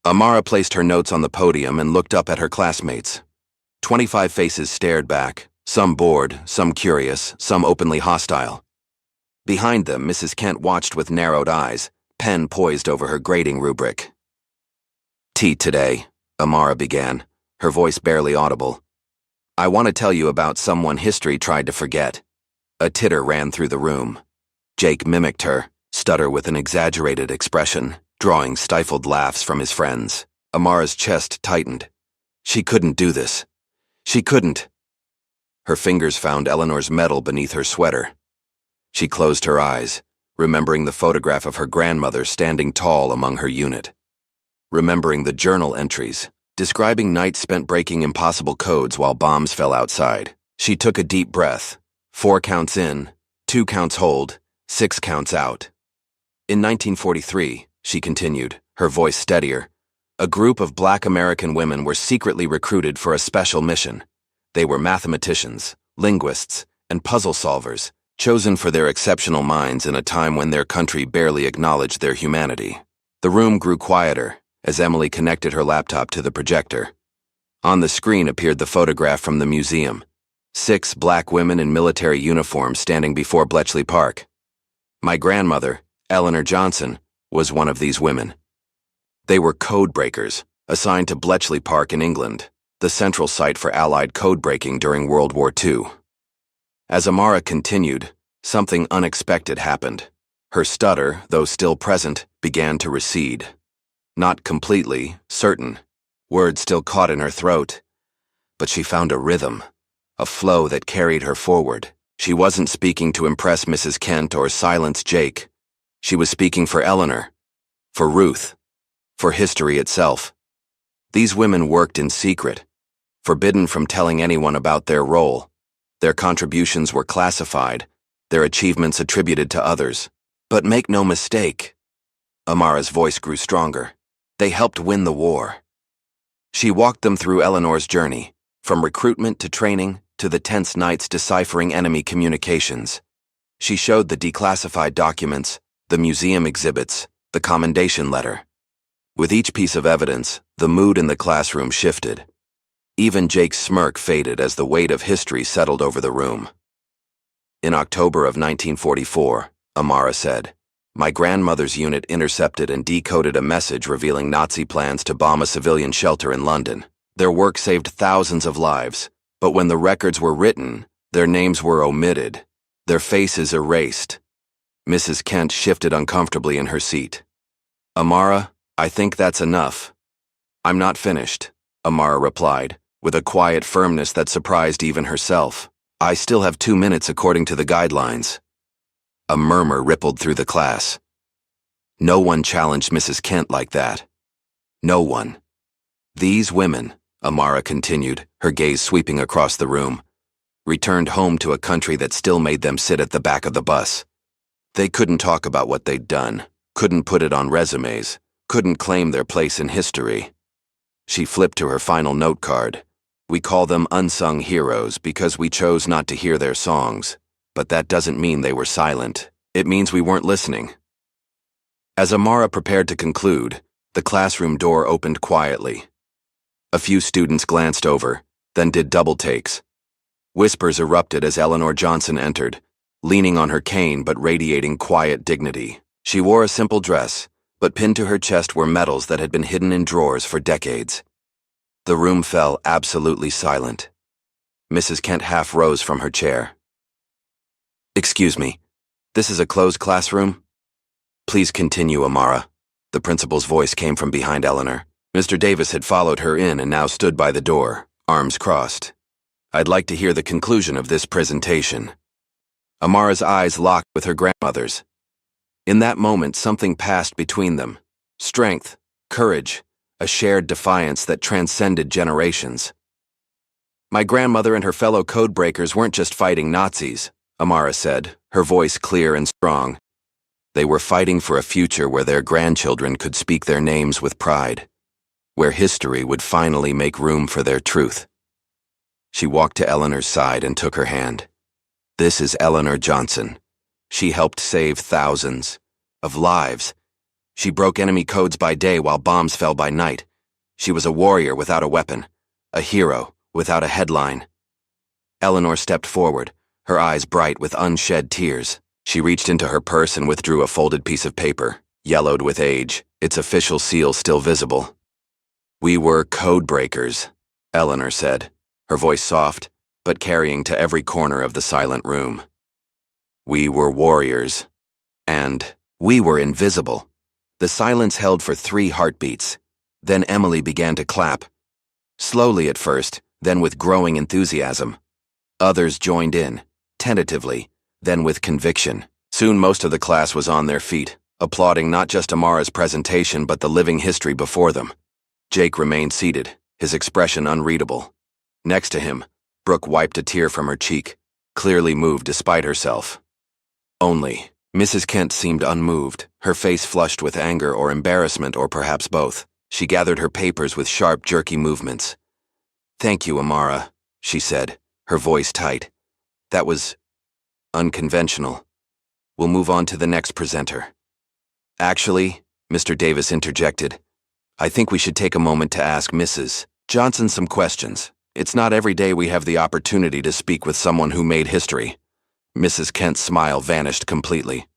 Amara placed her notes on the podium and looked up at her classmates. 25 faces stared back, some bored, some curious, some openly hostile. Behind them, Mrs. Kent watched with narrowed eyes, pen poised over her grading rubric. "Tea today," Amara began, her voice barely audible. "I want to tell you about someone history tried to forget." A titter ran through the room. Jake mimicked her, Stutter with an exaggerated expression, drawing stifled laughs from his friends. Amara's chest tightened. She couldn't do this. She couldn't. Her fingers found Eleanor's medal beneath her sweater. She closed her eyes, remembering the photograph of her grandmother standing tall among her unit. Remembering the journal entries, describing nights spent breaking impossible codes while bombs fell outside. She took a deep breath. 4 counts in, 2 counts hold, 6 counts out. "In 1943, she continued, her voice steadier, a group of Black American women were secretly recruited for a special mission. They were mathematicians, linguists, and puzzle solvers, chosen for their exceptional minds in a time when their country barely acknowledged their humanity." The room grew quieter as Emily connected her laptop to the projector. On the screen appeared the photograph from the museum. 6 Black women in military uniforms standing before Bletchley Park. My grandmother, Eleanor Johnson, was one of these women. They were codebreakers, assigned to Bletchley Park in England, the central site for Allied code-breaking during World War II. As Amara continued, something unexpected happened. Her stutter, though still present, began to recede. Not completely, certain. Words still caught in her throat. But she found a rhythm, a flow that carried her forward. She wasn't speaking to impress Mrs. Kent or silence Jake. She was speaking for Eleanor, for Ruth, for history itself. These women worked in secret, forbidden from telling anyone about their role. Their contributions were classified, their achievements attributed to others. But make no mistake, Amara's voice grew stronger. They helped win the war. She walked them through Eleanor's journey, from recruitment to training to the tense nights deciphering enemy communications. She showed the declassified documents, the museum exhibits, the commendation letter. With each piece of evidence, the mood in the classroom shifted. Even Jake's smirk faded as the weight of history settled over the room. In October of 1944, Amara said, "My grandmother's unit intercepted and decoded a message revealing Nazi plans to bomb a civilian shelter in London. Their work saved thousands of lives, but when the records were written, their names were omitted, their faces erased." Mrs. Kent shifted uncomfortably in her seat. "Amara, I think that's enough." "I'm not finished," Amara replied, with a quiet firmness that surprised even herself. "I still have 2 minutes according to the guidelines." A murmur rippled through the class. No one challenged Mrs. Kent like that. No one. These women, Amara continued, her gaze sweeping across the room, returned home to a country that still made them sit at the back of the bus. They couldn't talk about what they'd done, couldn't put it on resumes, couldn't claim their place in history. She flipped to her final note card. "We call them unsung heroes because we chose not to hear their songs, but that doesn't mean they were silent. It means we weren't listening." As Amara prepared to conclude, the classroom door opened quietly. A few students glanced over, then did double takes. Whispers erupted as Eleanor Johnson entered, leaning on her cane but radiating quiet dignity. She wore a simple dress, but pinned to her chest were medals that had been hidden in drawers for decades. The room fell absolutely silent. Mrs. Kent half rose from her chair. "Excuse me, this is a closed classroom?" "Please continue, Amara." The principal's voice came from behind Eleanor. Mr. Davis had followed her in and now stood by the door, arms crossed. "I'd like to hear the conclusion of this presentation." Amara's eyes locked with her grandmother's. In that moment, something passed between them. Strength, courage, a shared defiance that transcended generations. "My grandmother and her fellow codebreakers weren't just fighting Nazis," Amara said, her voice clear and strong. They were fighting for a future where their grandchildren could speak their names with pride, where history would finally make room for their truth. She walked to Eleanor's side and took her hand. "This is Eleanor Johnson. She helped save thousands of lives. She broke enemy codes by day while bombs fell by night. She was a warrior without a weapon, a hero without a headline." Eleanor stepped forward, her eyes bright with unshed tears. She reached into her purse and withdrew a folded piece of paper, yellowed with age, its official seal still visible. "We were codebreakers," Eleanor said, her voice soft, but carrying to every corner of the silent room. "We were warriors. And we were invisible." The silence held for 3 heartbeats. Then Emily began to clap. Slowly at first, then with growing enthusiasm. Others joined in, tentatively, then with conviction. Soon most of the class was on their feet, applauding not just Amara's presentation but the living history before them. Jake remained seated, his expression unreadable. Next to him, Brooke wiped a tear from her cheek, clearly moved despite herself. Only Mrs. Kent seemed unmoved, her face flushed with anger or embarrassment or perhaps both. She gathered her papers with sharp, jerky movements. "Thank you, Amara," she said, her voice tight. "That was unconventional. We'll move on to the next presenter." "Actually," Mr. Davis interjected, "I think we should take a moment to ask Mrs. Johnson some questions. It's not every day we have the opportunity to speak with someone who made history." Mrs. Kent's smile vanished completely.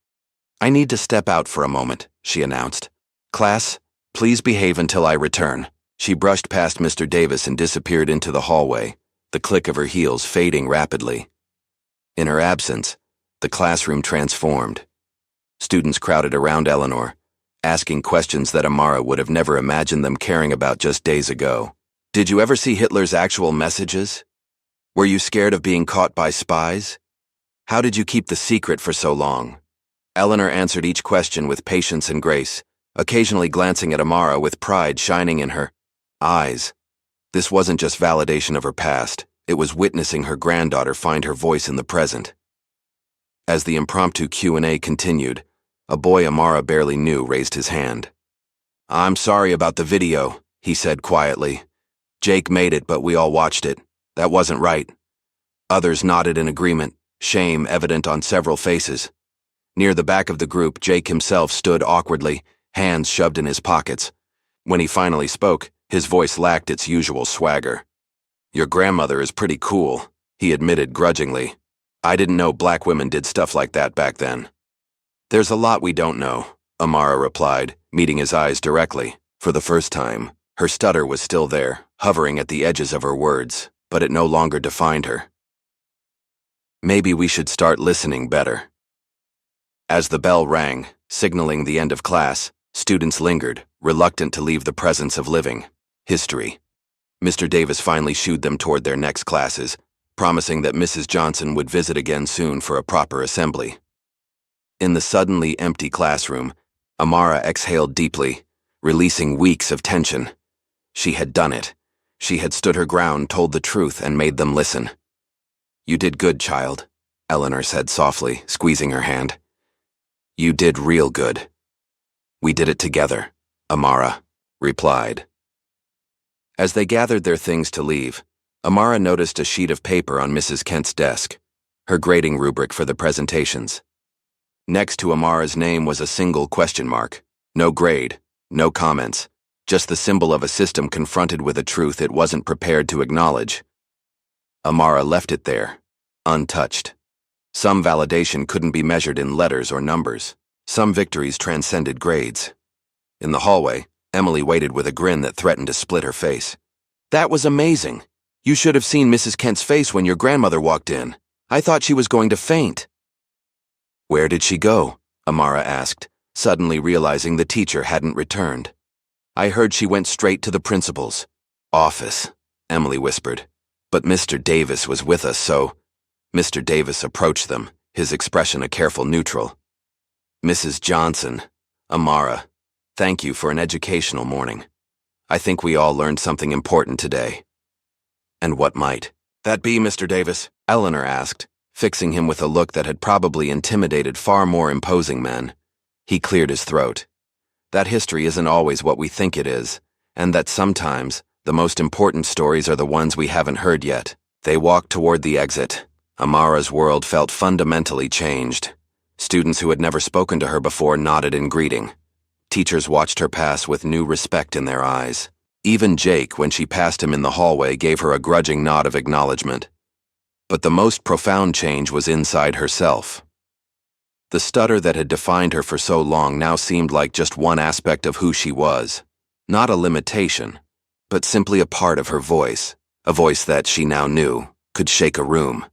"I need to step out for a moment," she announced. "Class, please behave until I return." She brushed past Mr. Davis and disappeared into the hallway, the click of her heels fading rapidly. In her absence, the classroom transformed. Students crowded around Eleanor, asking questions that Amara would have never imagined them caring about just days ago. "Did you ever see Hitler's actual messages? Were you scared of being caught by spies? How did you keep the secret for so long?" Eleanor answered each question with patience and grace, occasionally glancing at Amara with pride shining in her eyes. This wasn't just validation of her past, it was witnessing her granddaughter find her voice in the present. As the impromptu Q&A continued, a boy Amara barely knew raised his hand. "I'm sorry about the video," he said quietly. "Jake made it, but we all watched it. That wasn't right." Others nodded in agreement, shame evident on several faces. Near the back of the group, Jake himself stood awkwardly, hands shoved in his pockets. When he finally spoke, his voice lacked its usual swagger. "Your grandmother is pretty cool," he admitted grudgingly. "I didn't know black women did stuff like that back then." "There's a lot we don't know," Amara replied, meeting his eyes directly. For the first time, her stutter was still there, hovering at the edges of her words, but it no longer defined her. "Maybe we should start listening better." As the bell rang, signaling the end of class, students lingered, reluctant to leave the presence of living history. Mr. Davis finally shooed them toward their next classes, promising that Mrs. Johnson would visit again soon for a proper assembly. In the suddenly empty classroom, Amara exhaled deeply, releasing weeks of tension. She had done it. She had stood her ground, told the truth, and made them listen. "You did good, child," Eleanor said softly, squeezing her hand. "You did real good." "We did it together," Amara replied. As they gathered their things to leave, Amara noticed a sheet of paper on Mrs. Kent's desk, her grading rubric for the presentations. Next to Amara's name was a single question mark. No grade, no comments, just the symbol of a system confronted with a truth it wasn't prepared to acknowledge. Amara left it there, untouched. Some validation couldn't be measured in letters or numbers. Some victories transcended grades. In the hallway, Emily waited with a grin that threatened to split her face. "That was amazing. You should have seen Mrs. Kent's face when your grandmother walked in. I thought she was going to faint." "Where did she go?" Amara asked, suddenly realizing the teacher hadn't returned. "I heard she went straight to the principal's office," Emily whispered. "But Mr. Davis was with us, so—" Mr. Davis approached them, his expression a careful neutral. "Mrs. Johnson, Amara, thank you for an educational morning. I think we all learned something important today." "And what might that be, Mr. Davis?" Eleanor asked, fixing him with a look that had probably intimidated far more imposing men. He cleared his throat. "That history isn't always what we think it is, and that sometimes the most important stories are the ones we haven't heard yet." They walked toward the exit. Amara's world felt fundamentally changed. Students who had never spoken to her before nodded in greeting. Teachers watched her pass with new respect in their eyes. Even Jake, when she passed him in the hallway, gave her a grudging nod of acknowledgement. But the most profound change was inside herself. The stutter that had defined her for so long now seemed like just one aspect of who she was. Not a limitation, but simply a part of her voice, a voice that she now knew could shake a room.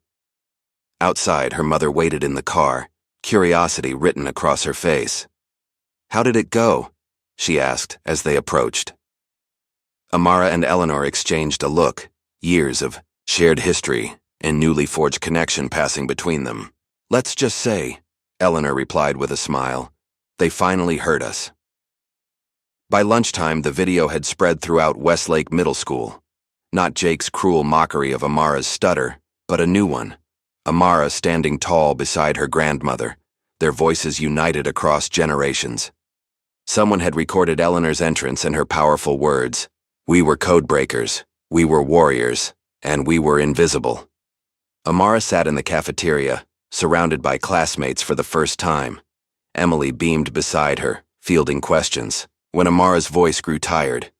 Outside, her mother waited in the car, curiosity written across her face. "How did it go?" she asked as they approached. Amara and Eleanor exchanged a look, years of shared history and newly forged connection passing between them. "Let's just say," Eleanor replied with a smile, "they finally heard us." By lunchtime, the video had spread throughout Westlake Middle School. Not Jake's cruel mockery of Amara's stutter, but a new one. Amara standing tall beside her grandmother, their voices united across generations. Someone had recorded Eleanor's entrance and her powerful words. "We were codebreakers, we were warriors, and we were invisible." Amara sat in the cafeteria, surrounded by classmates for the first time. Emily beamed beside her, fielding questions, when Amara's voice grew tired.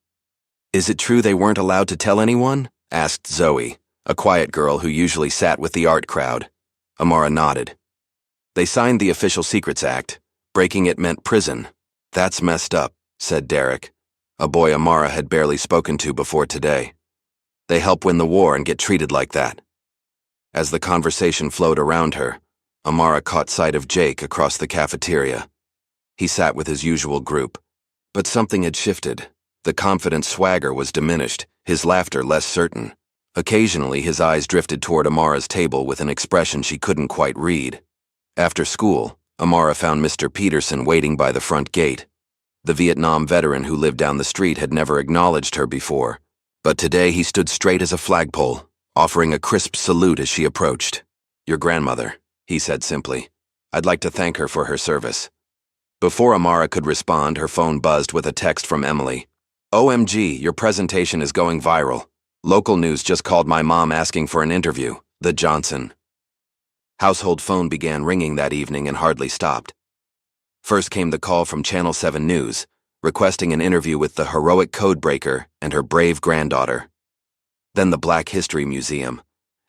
"Is it true they weren't allowed to tell anyone?" asked Zoe, a quiet girl who usually sat with the art crowd. Amara nodded. "They signed the Official Secrets Act. Breaking it meant prison." "That's messed up," said Derek, a boy Amara had barely spoken to before today. "They help win the war and get treated like that." As the conversation flowed around her, Amara caught sight of Jake across the cafeteria. He sat with his usual group, but something had shifted. The confident swagger was diminished, his laughter less certain. Occasionally, his eyes drifted toward Amara's table with an expression she couldn't quite read. After school, Amara found Mr. Peterson waiting by the front gate. The Vietnam veteran who lived down the street had never acknowledged her before, but today he stood straight as a flagpole, offering a crisp salute as she approached. "Your grandmother," he said simply. "I'd like to thank her for her service." Before Amara could respond, her phone buzzed with a text from Emily. "OMG, your presentation is going viral. Local news just called my mom asking for an interview. The Johnson." Household phone began ringing that evening and hardly stopped. First came the call from Channel 7 News, requesting an interview with the heroic codebreaker and her brave granddaughter. Then the Black History Museum,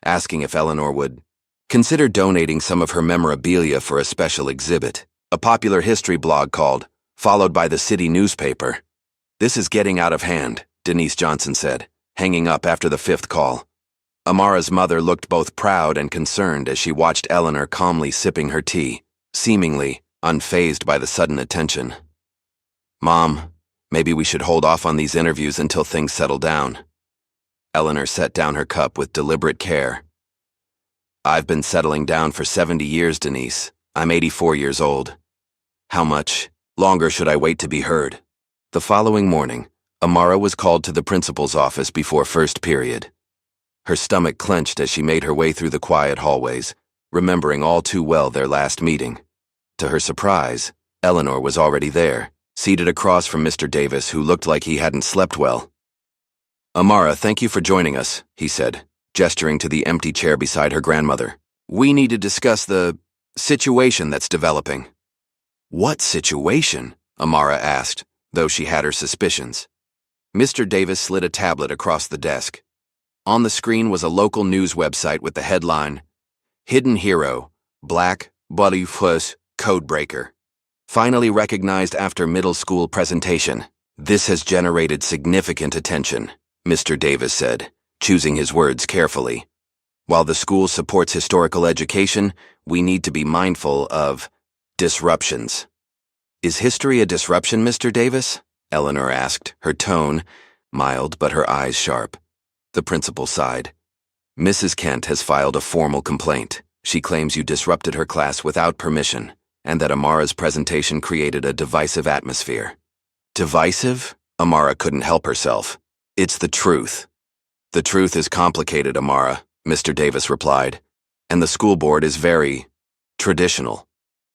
asking if Eleanor would consider donating some of her memorabilia for a special exhibit. A popular history blog called, followed by the city newspaper. "This is getting out of hand," Denise Johnson said, hanging up after the fifth call. Amara's mother looked both proud and concerned as she watched Eleanor calmly sipping her tea, seemingly unfazed by the sudden attention. "Mom, maybe we should hold off on these interviews until things settle down." Eleanor set down her cup with deliberate care. "I've been settling down for 70 years, Denise. I'm 84 years old. How much longer should I wait to be heard?" The following morning, Amara was called to the principal's office before first period. Her stomach clenched as she made her way through the quiet hallways, remembering all too well their last meeting. To her surprise, Eleanor was already there, seated across from Mr. Davis, who looked like he hadn't slept well. "Amara, thank you for joining us," he said, gesturing to the empty chair beside her grandmother. "We need to discuss the situation that's developing." "What situation?" Amara asked, though she had her suspicions. Mr. Davis slid a tablet across the desk. On the screen was a local news website with the headline, "Hidden Hero, WWII Codebreaker. Finally recognized after middle school presentation. This has generated significant attention, Mr. Davis said, choosing his words carefully. While the school supports historical education, we need to be mindful of disruptions. Is history a disruption, Mr. Davis? Eleanor asked, her tone mild but her eyes sharp. The principal sighed. Mrs. Kent has filed a formal complaint. She claims you disrupted her class without permission, and that Amara's presentation created a divisive atmosphere. Divisive? Amara couldn't help herself. It's the truth. The truth is complicated, Amara, Mr. Davis replied, and the school board is very traditional.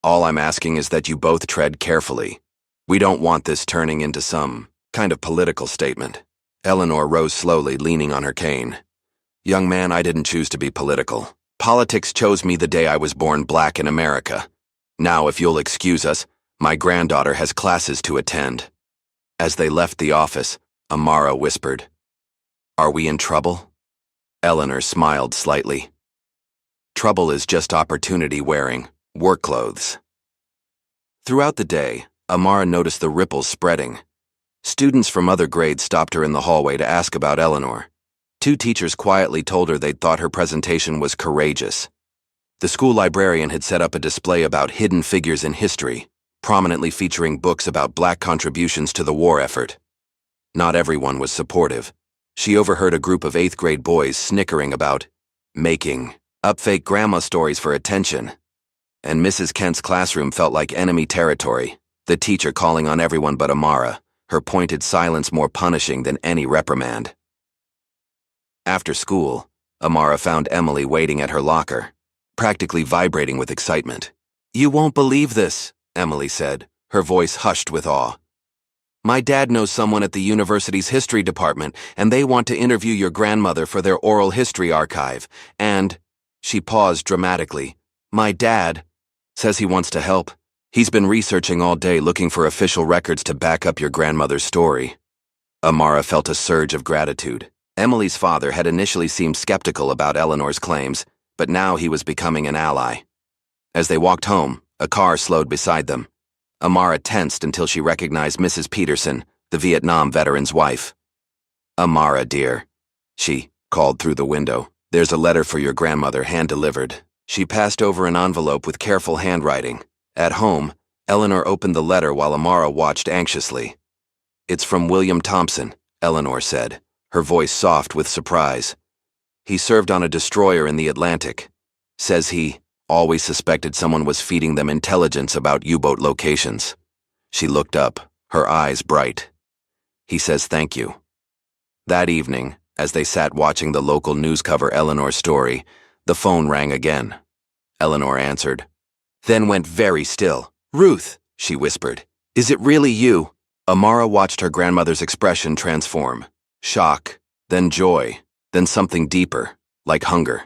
All I'm asking is that you both tread carefully. We don't want this turning into some kind of political statement. Eleanor rose slowly, leaning on her cane. Young man, I didn't choose to be political. Politics chose me the day I was born black in America. Now, if you'll excuse us, my granddaughter has classes to attend. As they left the office, Amara whispered, Are we in trouble? Eleanor smiled slightly. Trouble is just opportunity wearing work clothes. Throughout the day, Amara noticed the ripples spreading. Students from other grades stopped her in the hallway to ask about Eleanor. 2 teachers quietly told her they'd thought her presentation was courageous. The school librarian had set up a display about hidden figures in history, prominently featuring books about black contributions to the war effort. Not everyone was supportive. She overheard a group of 8th grade boys snickering about making up fake grandma stories for attention. And Mrs. Kent's classroom felt like enemy territory, the teacher calling on everyone but Amara, her pointed silence more punishing than any reprimand. After school, Amara found Emily waiting at her locker, practically vibrating with excitement. You won't believe this, Emily said, her voice hushed with awe. My dad knows someone at the university's history department, and they want to interview your grandmother for their oral history archive. And, she paused dramatically, my dad says he wants to help. He's been researching all day looking for official records to back up your grandmother's story. Amara felt a surge of gratitude. Emily's father had initially seemed skeptical about Eleanor's claims, but now he was becoming an ally. As they walked home, a car slowed beside them. Amara tensed until she recognized Mrs. Peterson, the Vietnam veteran's wife. Amara, dear, she called through the window. There's a letter for your grandmother, hand-delivered. She passed over an envelope with careful handwriting. At home, Eleanor opened the letter while Amara watched anxiously. It's from William Thompson, Eleanor said, her voice soft with surprise. He served on a destroyer in the Atlantic. Says he always suspected someone was feeding them intelligence about U-boat locations. She looked up, her eyes bright. He says thank you. That evening, as they sat watching the local news cover Eleanor's story, the phone rang again. Eleanor answered, then went very still. Ruth, she whispered, is it really you? Amara watched her grandmother's expression transform. Shock, then joy, then something deeper, like hunger.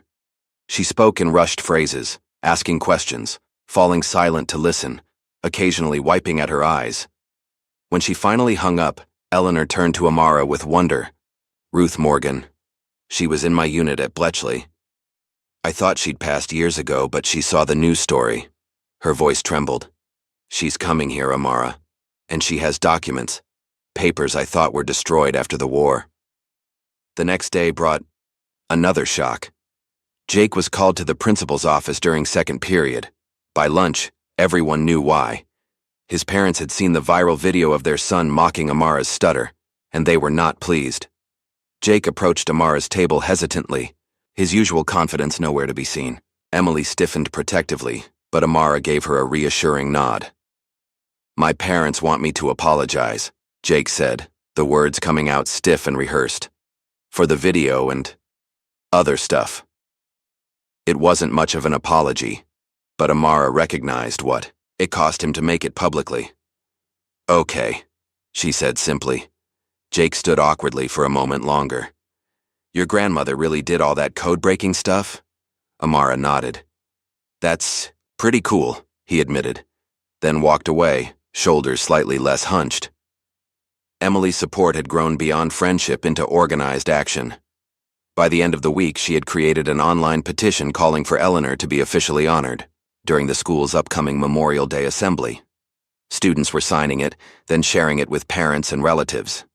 She spoke in rushed phrases, asking questions, falling silent to listen, occasionally wiping at her eyes. When she finally hung up, Eleanor turned to Amara with wonder. Ruth Morgan. She was in my unit at Bletchley. I thought she'd passed years ago, but she saw the news story. Her voice trembled. She's coming here, Amara. And she has documents. Papers I thought were destroyed after the war. The next day brought another shock. Jake was called to the principal's office during second period. By lunch, everyone knew why. His parents had seen the viral video of their son mocking Amara's stutter, and they were not pleased. Jake approached Amara's table hesitantly, his usual confidence nowhere to be seen. Emily stiffened protectively, but Amara gave her a reassuring nod. My parents want me to apologize, Jake said, the words coming out stiff and rehearsed. For the video and other stuff. It wasn't much of an apology, but Amara recognized what it cost him to make it publicly. Okay, she said simply. Jake stood awkwardly for a moment longer. Your grandmother really did all that code-breaking stuff? Amara nodded. That's pretty cool, he admitted, then walked away, shoulders slightly less hunched. Emily's support had grown beyond friendship into organized action. By the end of the week, she had created an online petition calling for Eleanor to be officially honored. during the school's upcoming Memorial Day assembly. Students were signing it, then sharing it with parents and relatives.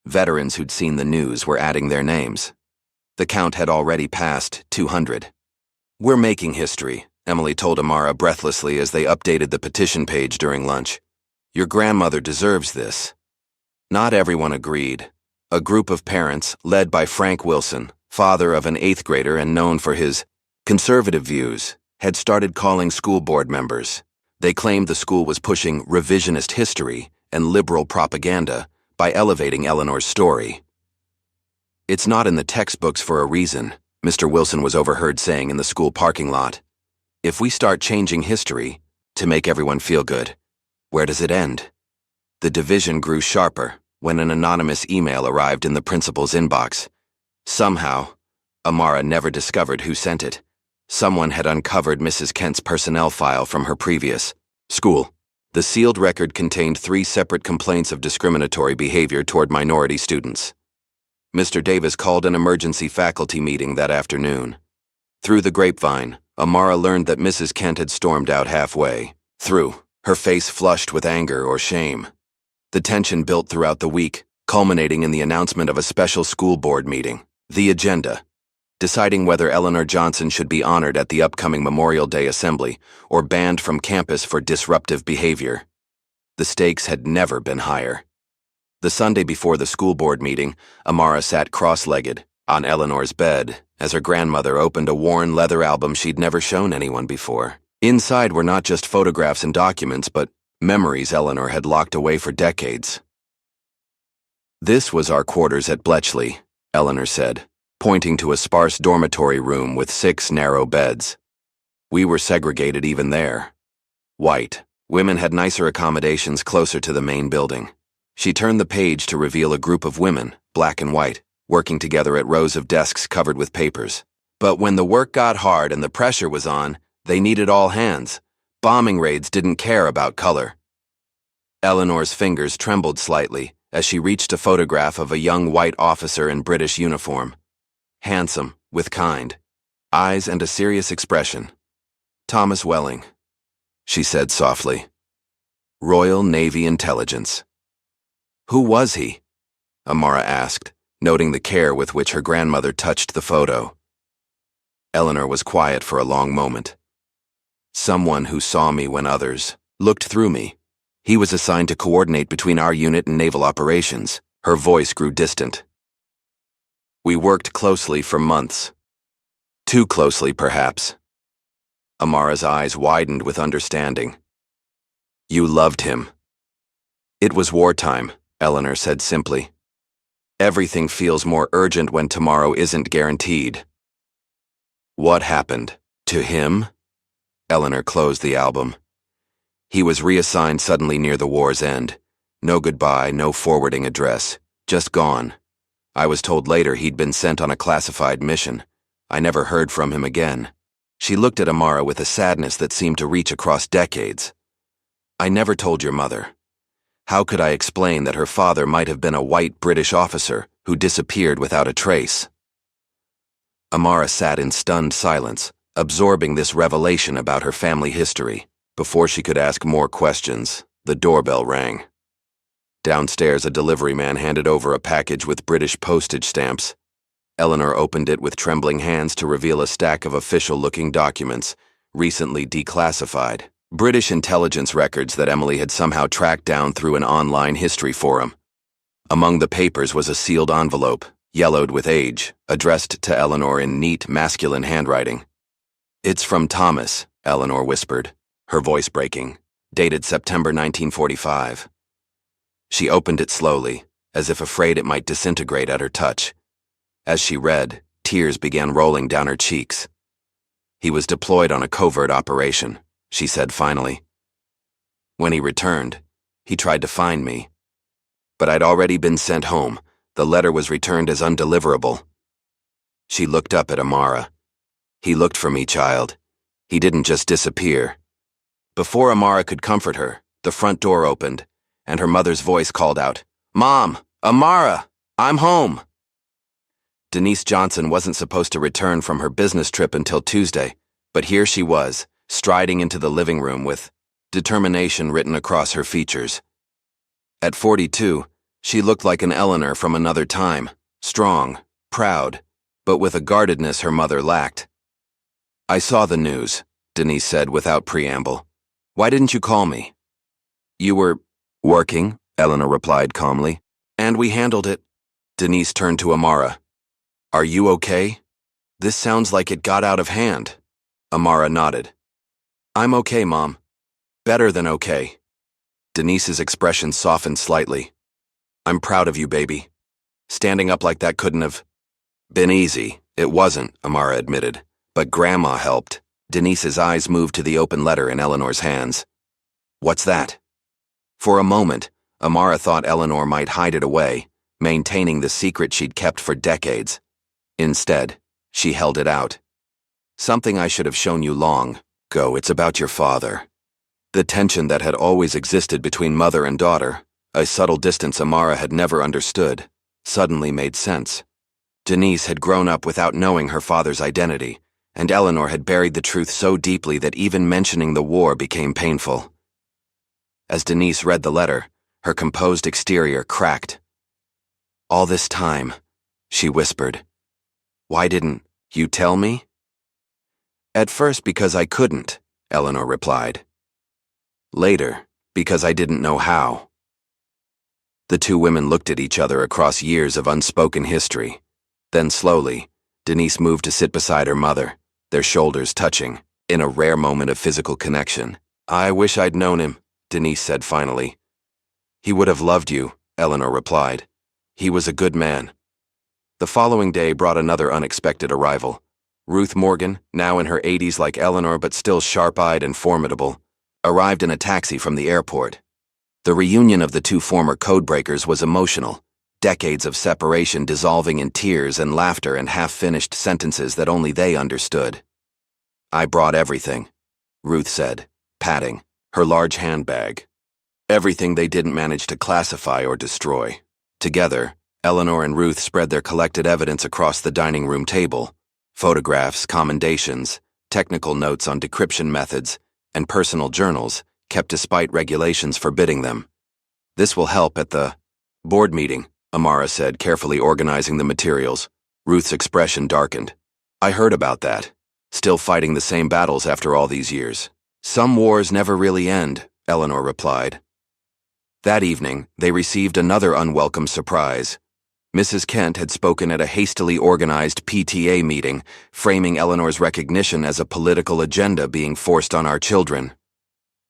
Veterans who'd seen the news were adding their names. The count had already passed 200. "We're making history," Emily told Amara breathlessly as they updated the petition page during lunch. "Your grandmother deserves this." Not everyone agreed. A group of parents, led by Frank Wilson, father of an 8th grader and known for his conservative views, had started calling school board members. They claimed the school was pushing revisionist history and liberal propaganda by elevating Eleanor's story. "It's not in the textbooks for a reason," Mr. Wilson was overheard saying in the school parking lot. "If we start changing history to make everyone feel good, where does it end?" The division grew sharper when an anonymous email arrived in the principal's inbox. Somehow, Amara never discovered who sent it. Someone had uncovered Mrs. Kent's personnel file from her previous school. The sealed record contained 3 separate complaints of discriminatory behavior toward minority students. Mr. Davis called an emergency faculty meeting that afternoon. Through the grapevine, Amara learned that Mrs. Kent had stormed out halfway through, her face flushed with anger or shame. The tension built throughout the week, culminating in the announcement of a special school board meeting. The agenda: deciding whether Eleanor Johnson should be honored at the upcoming Memorial Day assembly or banned from campus for disruptive behavior. The stakes had never been higher. The Sunday before the school board meeting, Amara sat cross-legged on Eleanor's bed as her grandmother opened a worn leather album she'd never shown anyone before. Inside were not just photographs and documents, but memories Eleanor had locked away for decades. "This was our quarters at Bletchley," Eleanor said, pointing to a sparse dormitory room with 6 narrow beds. "We were segregated even there. White. Women had nicer accommodations closer to the main building." She turned the page to reveal a group of women, black and white, working together at rows of desks covered with papers. But when the work got hard and the pressure was on, they needed all hands. Bombing raids didn't care about color. Eleanor's fingers trembled slightly as she reached a photograph of a young white officer in British uniform. Handsome, with kind eyes and a serious expression. "Thomas Welling," she said softly. "Royal Navy Intelligence." "Who was he?" Amara asked, noting the care with which her grandmother touched the photo. Eleanor was quiet for a long moment. "Someone who saw me when others looked through me. He was assigned to coordinate between our unit and naval operations." Her voice grew distant. "We worked closely for months. Too closely, perhaps." Amara's eyes widened with understanding. "You loved him." "It was wartime," Eleanor said simply. "Everything feels more urgent when tomorrow isn't guaranteed." "What happened to him?" Eleanor closed the album. "He was reassigned suddenly near the war's end. No goodbye, no forwarding address. Just gone. I was told later he'd been sent on a classified mission. I never heard from him again." She looked at Amara with a sadness that seemed to reach across decades. "I never told your mother. How could I explain that her father might have been a white British officer who disappeared without a trace?" Amara sat in stunned silence, absorbing this revelation about her family history. Before she could ask more questions, the doorbell rang. Downstairs, a delivery man handed over a package with British postage stamps. Eleanor opened it with trembling hands to reveal a stack of official-looking documents, recently declassified. British intelligence records that Emily had somehow tracked down through an online history forum. Among the papers was a sealed envelope, yellowed with age, addressed to Eleanor in neat, masculine handwriting. "It's from Thomas," Eleanor whispered, her voice breaking, dated September 1945. She opened it slowly, as if afraid it might disintegrate at her touch. As she read, tears began rolling down her cheeks. "He was deployed on a covert operation," she said finally. "When he returned, he tried to find me. But I'd already been sent home. The letter was returned as undeliverable." She looked up at Amara. "He looked for me, child. He didn't just disappear." Before Amara could comfort her, the front door opened, and her mother's voice called out, "Mom! Amara! I'm home!" Denise Johnson wasn't supposed to return from her business trip until Tuesday, but here she was, striding into the living room with determination written across her features. At 42, she looked like an Eleanor from another time, strong, proud, but with a guardedness her mother lacked. "I saw the news," Denise said without preamble. "Why didn't you call me?" "You were working," Eleanor replied calmly. "And we handled it." Denise turned to Amara. "Are you okay? This sounds like it got out of hand." Amara nodded. "I'm okay, Mom. Better than okay." Denise's expression softened slightly. "I'm proud of you, baby. Standing up like that couldn't have been easy." "It wasn't," Amara admitted. "But Grandma helped." Denise's eyes moved to the open letter in Eleanor's hands. "What's that?" For a moment, Amara thought Eleanor might hide it away, maintaining the secret she'd kept for decades. Instead, she held it out. "Something I should have shown you long ago. It's about your father." The tension that had always existed between mother and daughter, a subtle distance Amara had never understood, suddenly made sense. Denise had grown up without knowing her father's identity, and Eleanor had buried the truth so deeply that even mentioning the war became painful. As Denise read the letter, her composed exterior cracked. "All this time," she whispered. "Why didn't you tell me?" "At first because I couldn't," Eleanor replied. "Later, because I didn't know how." The two women looked at each other across years of unspoken history. Then slowly, Denise moved to sit beside her mother, their shoulders touching, in a rare moment of physical connection. "I wish I'd known him," Denise said finally. "He would have loved you," Eleanor replied. "He was a good man." The following day brought another unexpected arrival. Ruth Morgan, now in her 80s like Eleanor but still sharp-eyed and formidable, arrived in a taxi from the airport. The reunion of the two former codebreakers was emotional, decades of separation dissolving in tears and laughter and half-finished sentences that only they understood. "I brought everything," Ruth said, patting her large handbag. Everything they didn't manage to classify or destroy. Together, Eleanor and Ruth spread their collected evidence across the dining room table: photographs, commendations, technical notes on decryption methods, and personal journals kept despite regulations forbidding them. "This will help at the board meeting," Amara said, carefully organizing the materials. Ruth's expression darkened. "I heard about that. Still fighting the same battles after all these years." "Some wars never really end," Eleanor replied. That evening, they received another unwelcome surprise. Mrs. Kent had spoken at a hastily organized PTA meeting, framing Eleanor's recognition as a political agenda being forced on our children.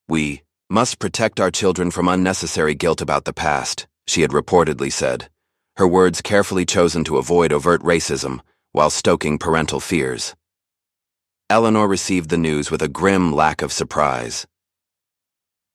"We must protect our children from unnecessary guilt about the past," she had reportedly said, her words carefully chosen to avoid overt racism while stoking parental fears. Eleanor received the news with a grim lack of surprise.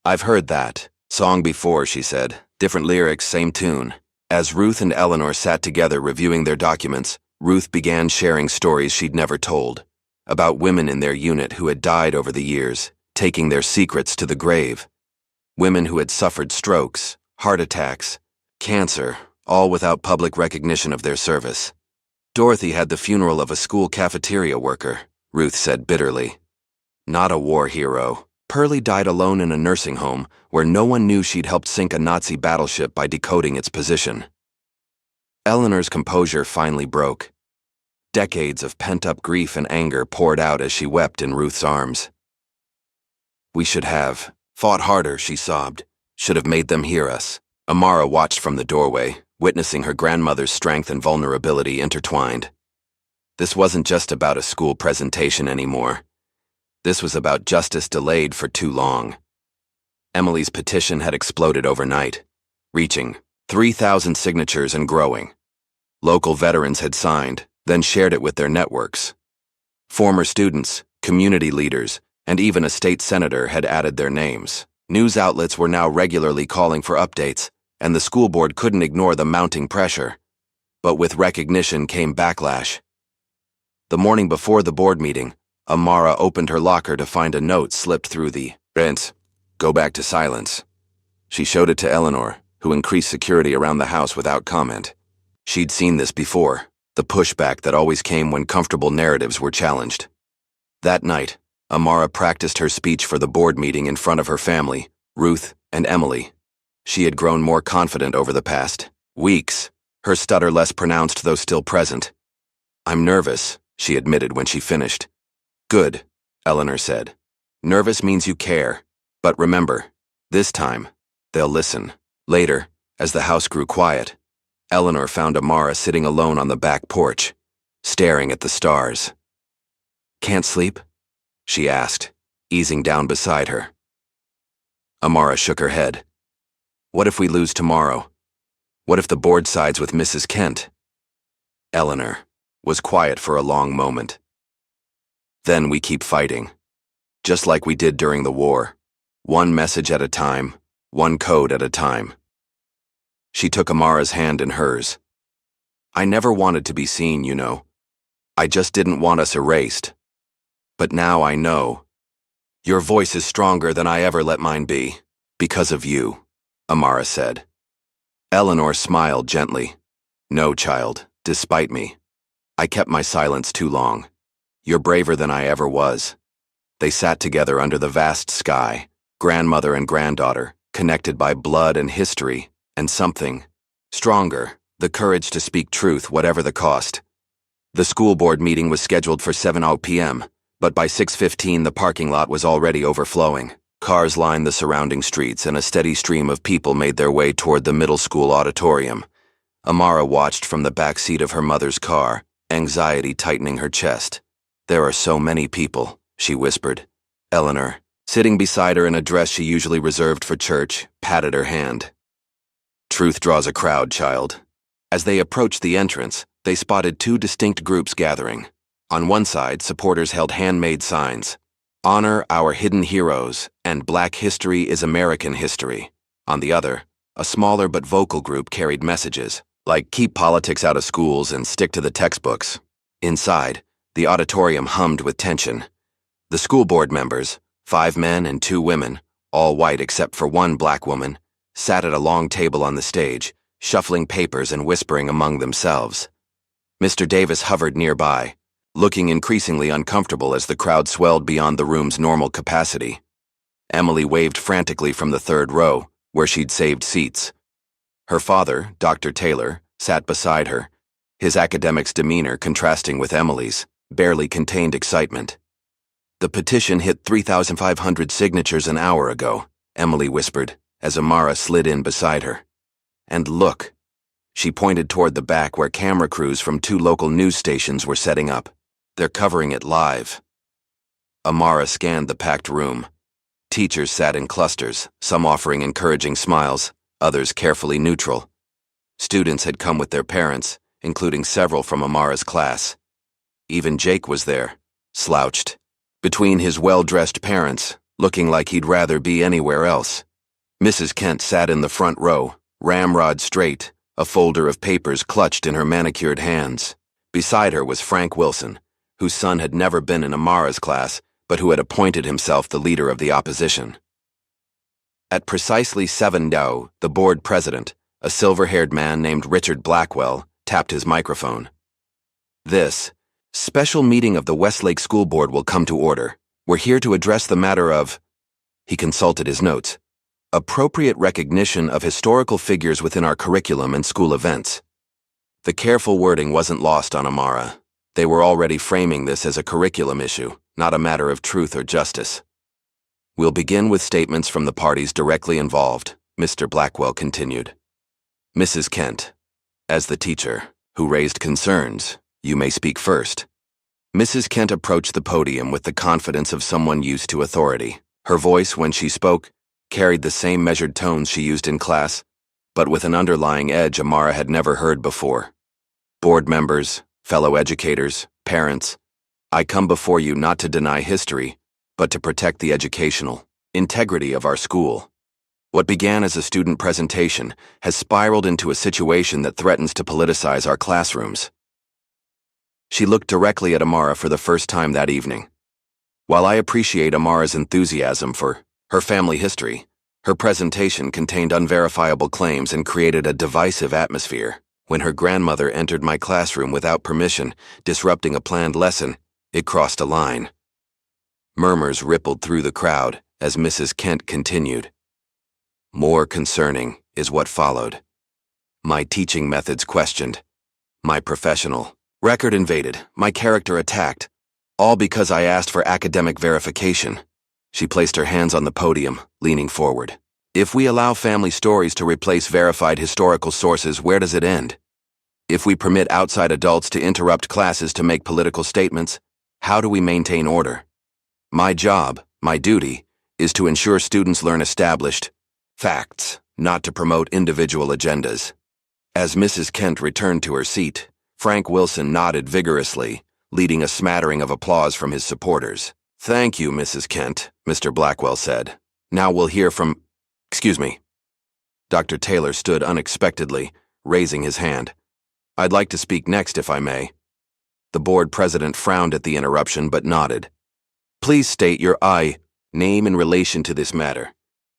"I've heard that song before," she said. "Different lyrics, same tune." As Ruth and Eleanor sat together reviewing their documents, Ruth began sharing stories she'd never told, about women in their unit who had died over the years, taking their secrets to the grave. Women who had suffered strokes, heart attacks, cancer, all without public recognition of their service. "Dorothy had the funeral of a school cafeteria worker," Ruth said bitterly. "Not a war hero. Pearlie died alone in a nursing home where no one knew she'd helped sink a Nazi battleship by decoding its position." Eleanor's composure finally broke. Decades of pent-up grief and anger poured out as she wept in Ruth's arms. "We should have fought harder," she sobbed. "Should have made them hear us." Amara watched from the doorway, witnessing her grandmother's strength and vulnerability intertwined. This wasn't just about a school presentation anymore. This was about justice delayed for too long. Emily's petition had exploded overnight, reaching 3,000 signatures and growing. Local veterans had signed, then shared it with their networks. Former students, community leaders, and even a state senator had added their names. News outlets were now regularly calling for updates, and the school board couldn't ignore the mounting pressure. But with recognition came backlash. The morning before the board meeting, Amara opened her locker to find a note slipped through the vents. "Go back to silence." She showed it to Eleanor, who increased security around the house without comment. She'd seen this before, the pushback that always came when comfortable narratives were challenged. That night, Amara practiced her speech for the board meeting in front of her family, Ruth and Emily. She had grown more confident over the past weeks, her stutter less pronounced though still present. "I'm nervous," she admitted when she finished. "Good," Eleanor said. "Nervous means you care. But remember, this time, they'll listen." Later, as the house grew quiet, Eleanor found Amara sitting alone on the back porch, staring at the stars. "Can't sleep?" she asked, easing down beside her. Amara shook her head. "What if we lose tomorrow? What if the board sides with Mrs. Kent?" Eleanor was quiet for a long moment. "Then we keep fighting, just like we did during the war, one message at a time, one code at a time." She took Amara's hand in hers. "I never wanted to be seen, you know. I just didn't want us erased. But now I know. Your voice is stronger than I ever let mine be, because of you," Amara said. Eleanor smiled gently. "No, child, despite me. I kept my silence too long. You're braver than I ever was." They sat together under the vast sky, grandmother and granddaughter, connected by blood and history, and something stronger, the courage to speak truth whatever the cost. The school board meeting was scheduled for 7 p.m., but by 6:15 the parking lot was already overflowing. Cars lined the surrounding streets and a steady stream of people made their way toward the middle school auditorium. Amara watched from the back seat of her mother's car, anxiety tightening her chest. "There are so many people," she whispered. Eleanor, sitting beside her in a dress she usually reserved for church, patted her hand. "Truth draws a crowd, child." As they approached the entrance, they spotted two distinct groups gathering. On one side, supporters held handmade signs, "Honor our hidden heroes," and "Black history is American history." On the other, a smaller but vocal group carried messages, like "Keep politics out of schools and stick to the textbooks." Inside, the auditorium hummed with tension. The school board members, 5 men and 2 women, all white except for one black woman, sat at a long table on the stage, shuffling papers and whispering among themselves. Mr. Davis hovered nearby, looking increasingly uncomfortable as the crowd swelled beyond the room's normal capacity. Emily waved frantically from the 3rd row, where she'd saved seats. Her father, Dr. Taylor, sat beside her, his academic's demeanor contrasting with Emily's, barely contained excitement. "The petition hit 3,500 signatures an hour ago," Emily whispered, as Amara slid in beside her. "And look." She pointed toward the back where camera crews from 2 local news stations were setting up. "They're covering it live." Amara scanned the packed room. Teachers sat in clusters, some offering encouraging smiles, others carefully neutral. Students had come with their parents, including several from Amara's class. Even Jake was there, slouched, between his well-dressed parents, looking like he'd rather be anywhere else. Mrs. Kent sat in the front row, ramrod straight, a folder of papers clutched in her manicured hands. Beside her was Frank Wilson, whose son had never been in Amara's class, but who had appointed himself the leader of the opposition. At precisely 7 the board president, a silver-haired man named Richard Blackwell, tapped his microphone. "This special meeting of the Westlake School Board will come to order. We're here to address the matter of," he consulted his notes, "appropriate recognition of historical figures within our curriculum and school events." The careful wording wasn't lost on Amara. They were already framing this as a curriculum issue, not a matter of truth or justice. "We'll begin with statements from the parties directly involved," Mr. Blackwell continued. "Mrs. Kent, as the teacher, who raised concerns, you may speak first." Mrs. Kent approached the podium with the confidence of someone used to authority. Her voice, when she spoke, carried the same measured tones she used in class, but with an underlying edge Amara had never heard before. "Board members, fellow educators, parents, I come before you not to deny history, but to protect the educational integrity of our school. What began as a student presentation has spiraled into a situation that threatens to politicize our classrooms." She looked directly at Amara for the first time that evening. While I appreciate Amara's enthusiasm for her family history, her presentation contained unverifiable claims and created a divisive atmosphere. When her grandmother entered my classroom without permission, disrupting a planned lesson, it crossed a line. Murmurs rippled through the crowd as Mrs. Kent continued. More concerning is what followed. My teaching methods questioned. My professional record invaded. My character attacked. All because I asked for academic verification. She placed her hands on the podium, leaning forward. If we allow family stories to replace verified historical sources, where does it end? If we permit outside adults to interrupt classes to make political statements, how do we maintain order? My job, my duty, is to ensure students learn established facts, not to promote individual agendas. As Mrs. Kent returned to her seat, Frank Wilson nodded vigorously, leading a smattering of applause from his supporters. Thank you, Mrs. Kent, Mr. Blackwell said. Now we'll hear from... Excuse me. Dr. Taylor stood unexpectedly, raising his hand. I'd like to speak next, if I may. The board president frowned at the interruption but nodded. Please state your name in relation to this matter.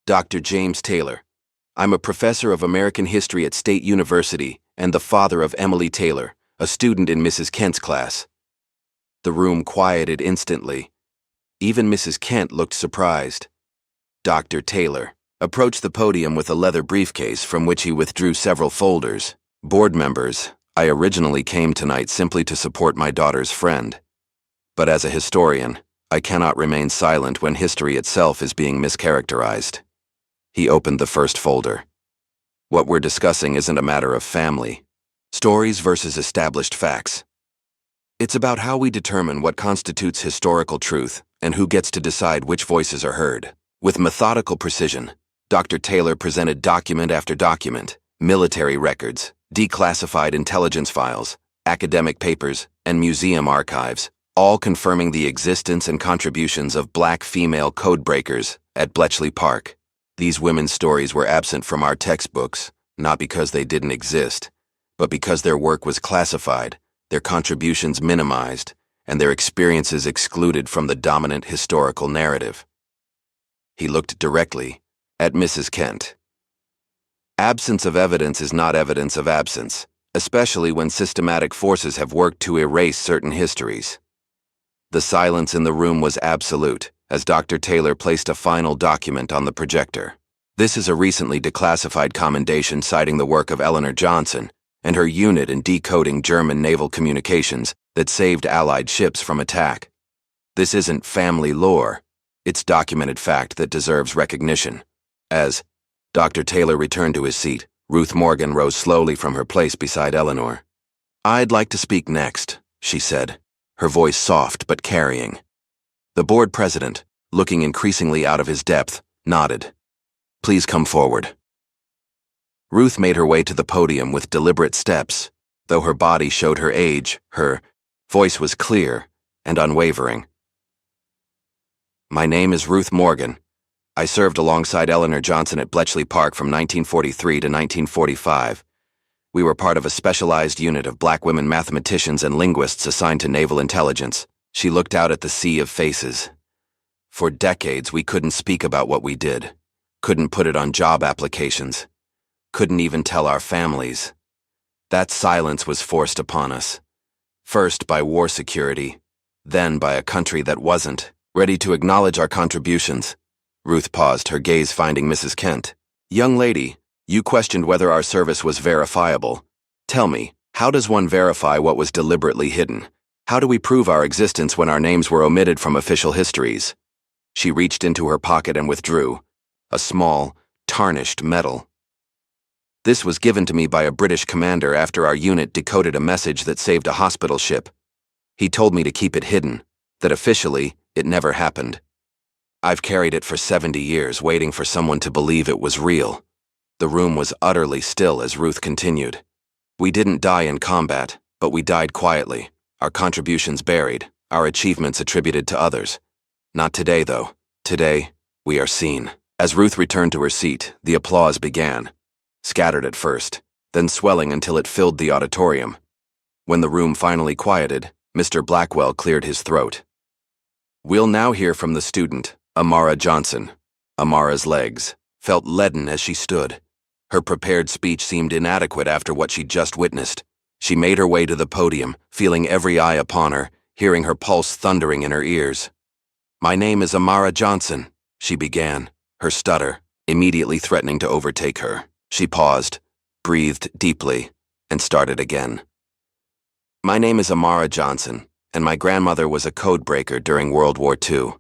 Dr. James Taylor. I'm a professor of American history at State University and the father of Emily Taylor, a student in Mrs. Kent's class. The room quieted instantly. Even Mrs. Kent looked surprised. Dr. Taylor approached the podium with a leather briefcase from which he withdrew several folders. Board members, I originally came tonight simply to support my daughter's friend. But as a historian, I cannot remain silent when history itself is being mischaracterized. He opened the first folder. What we're discussing isn't a matter of family. Stories versus established facts. It's about how we determine what constitutes historical truth and who gets to decide which voices are heard. With methodical precision, Dr. Taylor presented document after document, military records, declassified intelligence files, academic papers, and museum archives, all confirming the existence and contributions of black female codebreakers at Bletchley Park. These women's stories were absent from our textbooks, not because they didn't exist, but because their work was classified, their contributions minimized, and their experiences excluded from the dominant historical narrative. He looked directly at Mrs. Kent. Absence of evidence is not evidence of absence, especially when systematic forces have worked to erase certain histories. The silence in the room was absolute, as Dr. Taylor placed a final document on the projector. This is a recently declassified commendation citing the work of Eleanor Johnson and her unit in decoding German naval communications that saved Allied ships from attack. This isn't family lore. It's documented fact that deserves recognition. As Dr. Taylor returned to his seat, Ruth Morgan rose slowly from her place beside Eleanor. I'd like to speak next, she said, her voice soft but carrying. The board president, looking increasingly out of his depth, nodded. Please come forward. Ruth made her way to the podium with deliberate steps. Though her body showed her age, her voice was clear and unwavering. My name is Ruth Morgan. I served alongside Eleanor Johnson at Bletchley Park from 1943 to 1945. We were part of a specialized unit of black women mathematicians and linguists assigned to naval intelligence. She looked out at the sea of faces. For decades, we couldn't speak about what we did, couldn't put it on job applications, couldn't even tell our families. That silence was forced upon us, first by war security, then by a country that wasn't ready to acknowledge our contributions. Ruth paused, her gaze finding Mrs. Kent. Young lady, you questioned whether our service was verifiable. Tell me, how does one verify what was deliberately hidden? How do we prove our existence when our names were omitted from official histories? She reached into her pocket and withdrew a small, tarnished medal. This was given to me by a British commander after our unit decoded a message that saved a hospital ship. He told me to keep it hidden, that officially it never happened. I've carried it for 70 years, waiting for someone to believe it was real. The room was utterly still as Ruth continued. We didn't die in combat, but we died quietly, our contributions buried, our achievements attributed to others. Not today, though. Today, we are seen. As Ruth returned to her seat, the applause began, scattered at first, then swelling until it filled the auditorium. When the room finally quieted, Mr. Blackwell cleared his throat. We'll now hear from the student, Amara Johnson. Amara's legs felt leaden as she stood. Her prepared speech seemed inadequate after what she'd just witnessed. She made her way to the podium, feeling every eye upon her, hearing her pulse thundering in her ears. My name is Amara Johnson, she began, her stutter immediately threatening to overtake her. She paused, breathed deeply, and started again. My name is Amara Johnson, and my grandmother was a codebreaker during World War II.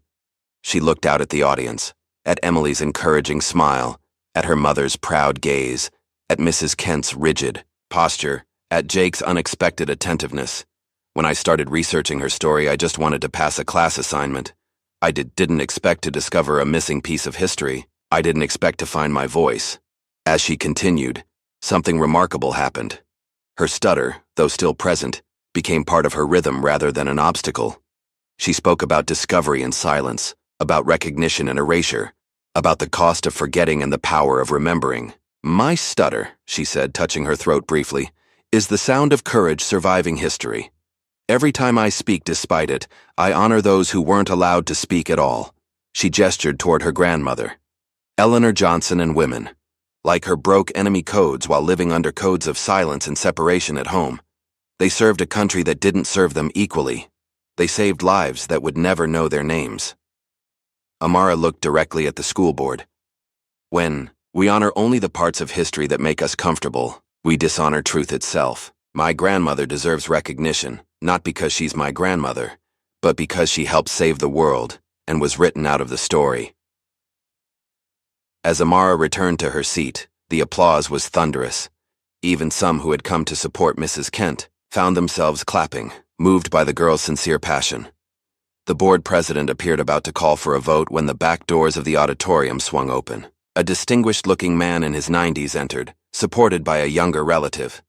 She looked out at the audience, at Emily's encouraging smile, at her mother's proud gaze, at Mrs. Kent's rigid posture, at Jake's unexpected attentiveness. When I started researching her story, I just wanted to pass a class assignment. I didn't expect to discover a missing piece of history. I didn't expect to find my voice. As she continued, something remarkable happened. Her stutter, though still present, became part of her rhythm rather than an obstacle. She spoke about discovery and silence, about recognition and erasure, about the cost of forgetting and the power of remembering. My stutter, she said, touching her throat briefly, is the sound of courage surviving history. Every time I speak despite it, I honor those who weren't allowed to speak at all. She gestured toward her grandmother. Eleanor Johnson and women. Like her broke enemy codes while living under codes of silence and separation at home. They served a country that didn't serve them equally. They saved lives that would never know their names. Amara looked directly at the school board. When we honor only the parts of history that make us comfortable, we dishonor truth itself. My grandmother deserves recognition, not because she's my grandmother, but because she helped save the world and was written out of the story. As Amara returned to her seat, the applause was thunderous. Even some who had come to support Mrs. Kent found themselves clapping, moved by the girl's sincere passion. The board president appeared about to call for a vote when the back doors of the auditorium swung open. A distinguished-looking man in his 90s entered, supported by a younger relative.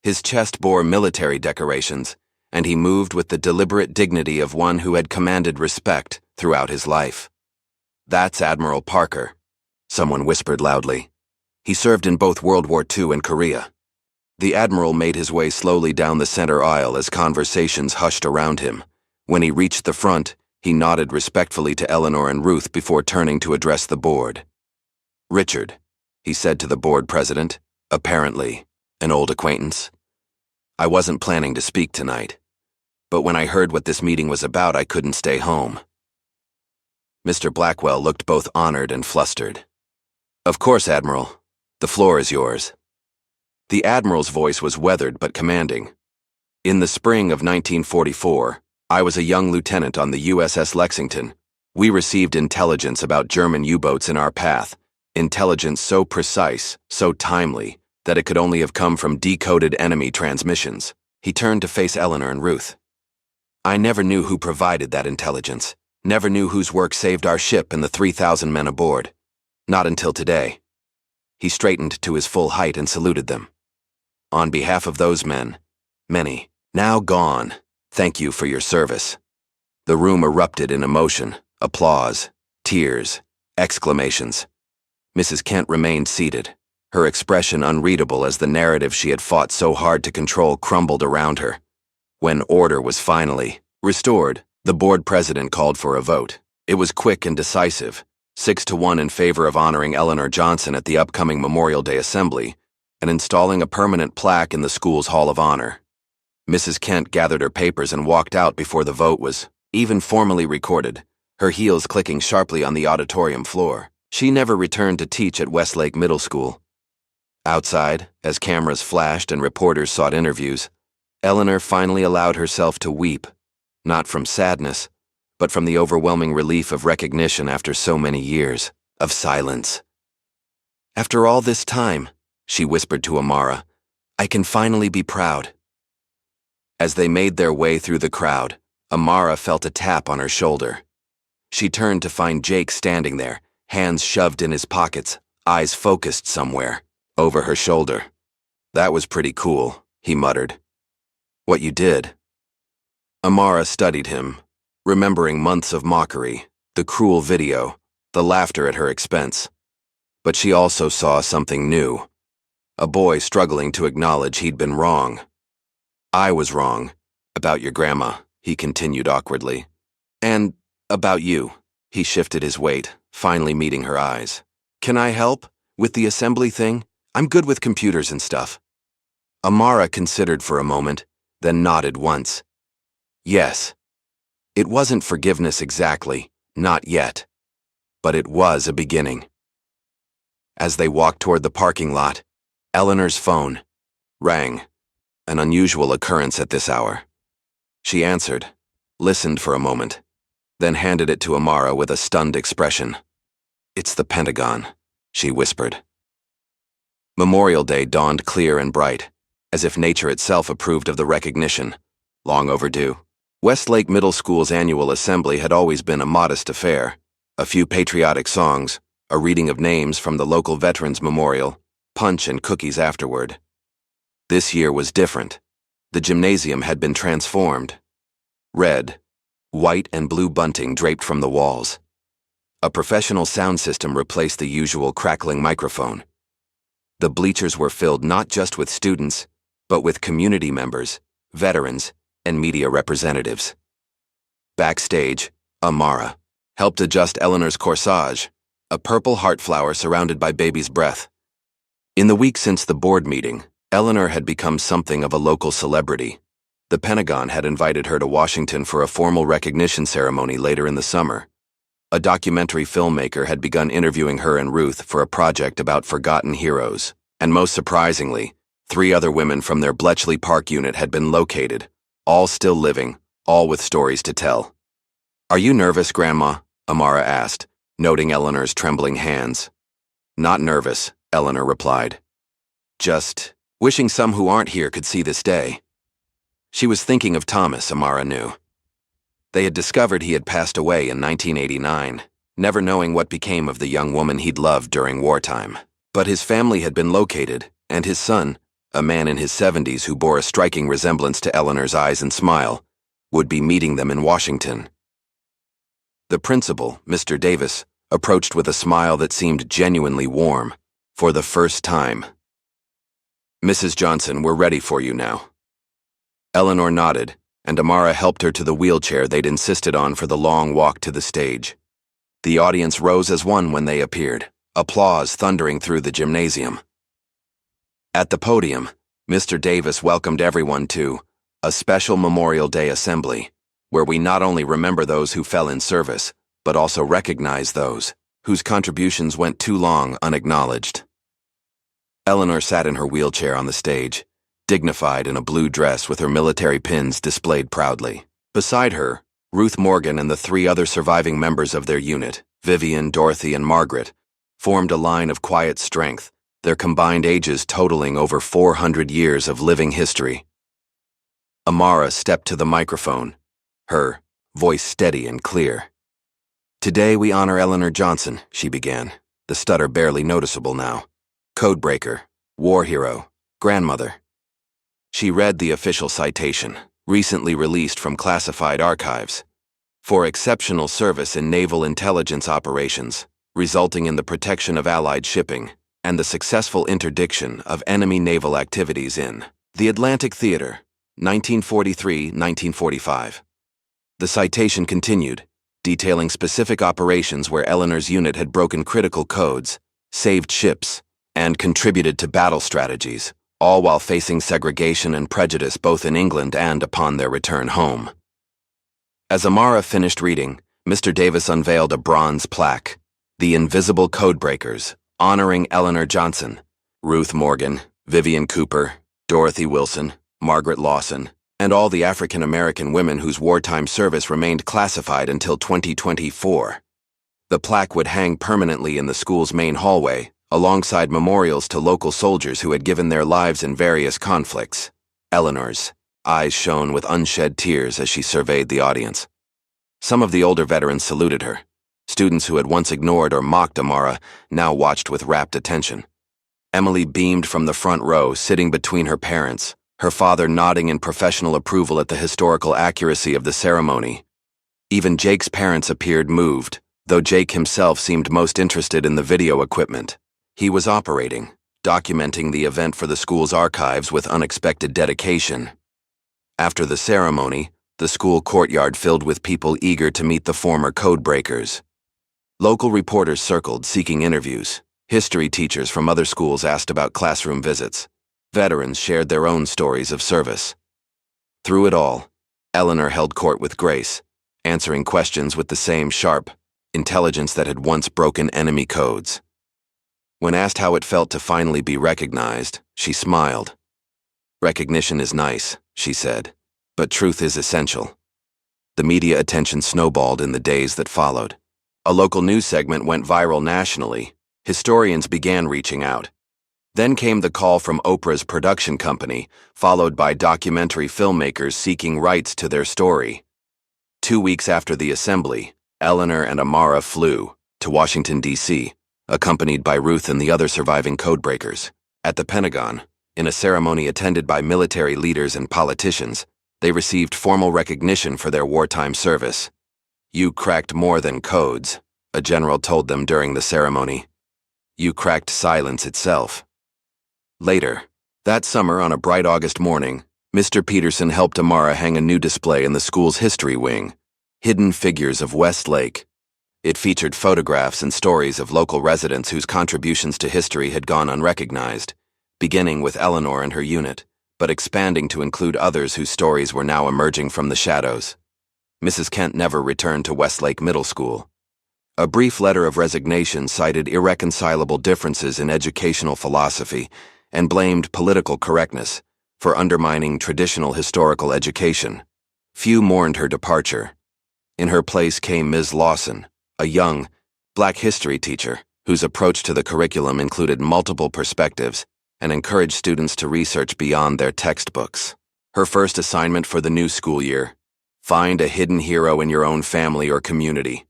His chest bore military decorations, and he moved with the deliberate dignity of one who had commanded respect throughout his life. That's Admiral Parker, someone whispered loudly. He served in both World War II and Korea. The admiral made his way slowly down the center aisle as conversations hushed around him. When he reached the front, he nodded respectfully to Eleanor and Ruth before turning to address the board. Richard, he said to the board president, apparently an old acquaintance. I wasn't planning to speak tonight, but when I heard what this meeting was about, I couldn't stay home. Mr. Blackwell looked both honored and flustered. Of course, Admiral. The floor is yours. The Admiral's voice was weathered but commanding. In the spring of 1944, I was a young lieutenant on the USS Lexington. We received intelligence about German U-boats in our path, intelligence so precise, so timely, that it could only have come from decoded enemy transmissions. He turned to face Eleanor and Ruth. I never knew who provided that intelligence, never knew whose work saved our ship and the 3,000 men aboard. Not until today. He straightened to his full height and saluted them. On behalf of those men, many, now gone, thank you for your service. The room erupted in emotion, applause, tears, exclamations. Mrs. Kent remained seated, her expression unreadable as the narrative she had fought so hard to control crumbled around her. When order was finally restored, the board president called for a vote. It was quick and decisive, 6-1 in favor of honoring Eleanor Johnson at the upcoming Memorial Day Assembly and installing a permanent plaque in the school's Hall of Honor. Mrs. Kent gathered her papers and walked out before the vote was even formally recorded, her heels clicking sharply on the auditorium floor. She never returned to teach at Westlake Middle School. Outside, as cameras flashed and reporters sought interviews, Eleanor finally allowed herself to weep, not from sadness, but from the overwhelming relief of recognition after so many years of silence. After all this time, she whispered to Amara, I can finally be proud. As they made their way through the crowd, Amara felt a tap on her shoulder. She turned to find Jake standing there, hands shoved in his pockets, eyes focused somewhere, over her shoulder. That was pretty cool, he muttered. What you did? Amara studied him, remembering months of mockery, the cruel video, the laughter at her expense. But she also saw something new. A boy struggling to acknowledge he'd been wrong. I was wrong. About your grandma, he continued awkwardly. And about you. He shifted his weight, finally meeting her eyes. Can I help? With the assembly thing? I'm good with computers and stuff. Amara considered for a moment, then nodded once. Yes. It wasn't forgiveness exactly, Not yet. But it was a beginning. As they walked toward the parking lot, Eleanor's phone rang, an unusual occurrence at this hour. She answered, listened for a moment, then handed it to Amara with a stunned expression. "It's the Pentagon," she whispered. Memorial Day dawned clear and bright, as if nature itself approved of the recognition, long overdue. Westlake Middle School's annual assembly had always been a modest affair. A few patriotic songs, a reading of names from the local Veterans Memorial, punch and cookies afterward. This year was different. The gymnasium had been transformed. Red, white and blue bunting draped from the walls. A professional sound system replaced the usual crackling microphone. The bleachers were filled not just with students, but with community members, veterans, and media representatives. Backstage, Amara helped adjust Eleanor's corsage, a purple heart flower surrounded by baby's breath. In the week since the board meeting, Eleanor had become something of a local celebrity. The Pentagon had invited her to Washington for a formal recognition ceremony later in the summer. A documentary filmmaker had begun interviewing her and Ruth for a project about forgotten heroes, and most surprisingly, 3 other women from their Bletchley Park unit had been located, all still living, all with stories to tell. "Are you nervous, Grandma?" Amara asked, noting Eleanor's trembling hands. "Not nervous," Eleanor replied. "Just wishing some who aren't here could see this day." She was thinking of Thomas, Amara knew. They had discovered he had passed away in 1989, never knowing what became of the young woman he'd loved during wartime. But his family had been located, and his son, a man in his 70s who bore a striking resemblance to Eleanor's eyes and smile, would be meeting them in Washington. The principal, Mr. Davis, approached with a smile that seemed genuinely warm, for the first time. "Mrs. Johnson, we're ready for you now." Eleanor nodded, and Amara helped her to the wheelchair they'd insisted on for the long walk to the stage. The audience rose as one when they appeared, applause thundering through the gymnasium. At the podium, Mr. Davis welcomed everyone to a special Memorial Day assembly, where we not only remember those who fell in service, but also recognize those whose contributions went too long unacknowledged. Eleanor sat in her wheelchair on the stage, dignified in a blue dress with her military pins displayed proudly. Beside her, Ruth Morgan and the 3 other surviving members of their unit, Vivian, Dorothy, and Margaret, formed a line of quiet strength, their combined ages totaling over 400 years of living history. Amara stepped to the microphone, her voice steady and clear. "Today we honor Eleanor Johnson," she began, the stutter barely noticeable now. "Codebreaker, war hero, grandmother." She read the official citation, recently released from classified archives, for exceptional service in naval intelligence operations, resulting in the protection of Allied shipping and the successful interdiction of enemy naval activities in the Atlantic Theater, 1943-1945. The citation continued, detailing specific operations where Eleanor's unit had broken critical codes, saved ships, and contributed to battle strategies, all while facing segregation and prejudice both in England and upon their return home. As Amara finished reading, Mr. Davis unveiled a bronze plaque, "The Invisible Codebreakers," honoring Eleanor Johnson, Ruth Morgan, Vivian Cooper, Dorothy Wilson, Margaret Lawson, and all the African American women whose wartime service remained classified until 2024. The plaque would hang permanently in the school's main hallway, alongside memorials to local soldiers who had given their lives in various conflicts. Eleanor's eyes shone with unshed tears as she surveyed the audience. Some of the older veterans saluted her. Students who had once ignored or mocked Amara now watched with rapt attention. Emily beamed from the front row, sitting between her parents, her father nodding in professional approval at the historical accuracy of the ceremony. Even Jake's parents appeared moved, though Jake himself seemed most interested in the video equipment he was operating, documenting the event for the school's archives with unexpected dedication. After the ceremony, the school courtyard filled with people eager to meet the former codebreakers. Local reporters circled, seeking interviews. History teachers from other schools asked about classroom visits. Veterans shared their own stories of service. Through it all, Eleanor held court with grace, answering questions with the same sharp, intelligence that had once broken enemy codes. When asked how it felt to finally be recognized, she smiled. "Recognition is nice," she said, "but truth is essential." The media attention snowballed in the days that followed. A local news segment went viral nationally. Historians began reaching out. Then came the call from Oprah's production company, followed by documentary filmmakers seeking rights to their story. 2 weeks after the assembly, Eleanor and Amara flew to Washington, D.C., accompanied by Ruth and the other surviving codebreakers. At the Pentagon, in a ceremony attended by military leaders and politicians, they received formal recognition for their wartime service. "You cracked more than codes," a general told them during the ceremony. "You cracked silence itself." Later, that summer on a bright August morning, Mr. Peterson helped Amara hang a new display in the school's history wing, Hidden Figures of Westlake. It featured photographs and stories of local residents whose contributions to history had gone unrecognized, beginning with Eleanor and her unit, but expanding to include others whose stories were now emerging from the shadows. Mrs. Kent never returned to Westlake Middle School. A brief letter of resignation cited irreconcilable differences in educational philosophy and blamed political correctness for undermining traditional historical education. Few mourned her departure. In her place came Ms. Lawson, a young, Black history teacher whose approach to the curriculum included multiple perspectives and encouraged students to research beyond their textbooks. Her first assignment for the new school year: find a hidden hero in your own family or community.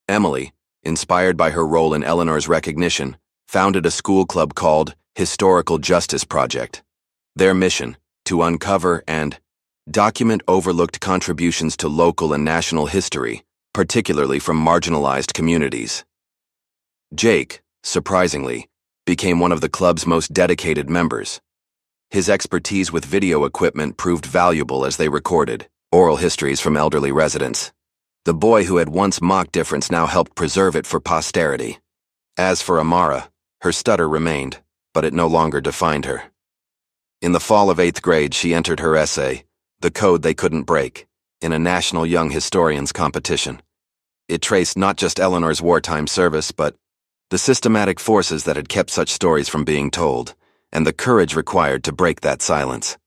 Emily, inspired by her role in Eleanor's recognition, founded a school club called Historical Justice Project. Their mission: to uncover and document overlooked contributions to local and national history, particularly from marginalized communities. Jake, surprisingly, became one of the club's most dedicated members. His expertise with video equipment proved valuable as they recorded oral histories from elderly residents. The boy who had once mocked difference now helped preserve it for posterity. As for Amara, her stutter remained, but it no longer defined her. In the fall of 8th grade, she entered her essay, "The Code They Couldn't Break," in a national young historians competition. It traced not just Eleanor's wartime service, but the systematic forces that had kept such stories from being told, and the courage required to break that silence.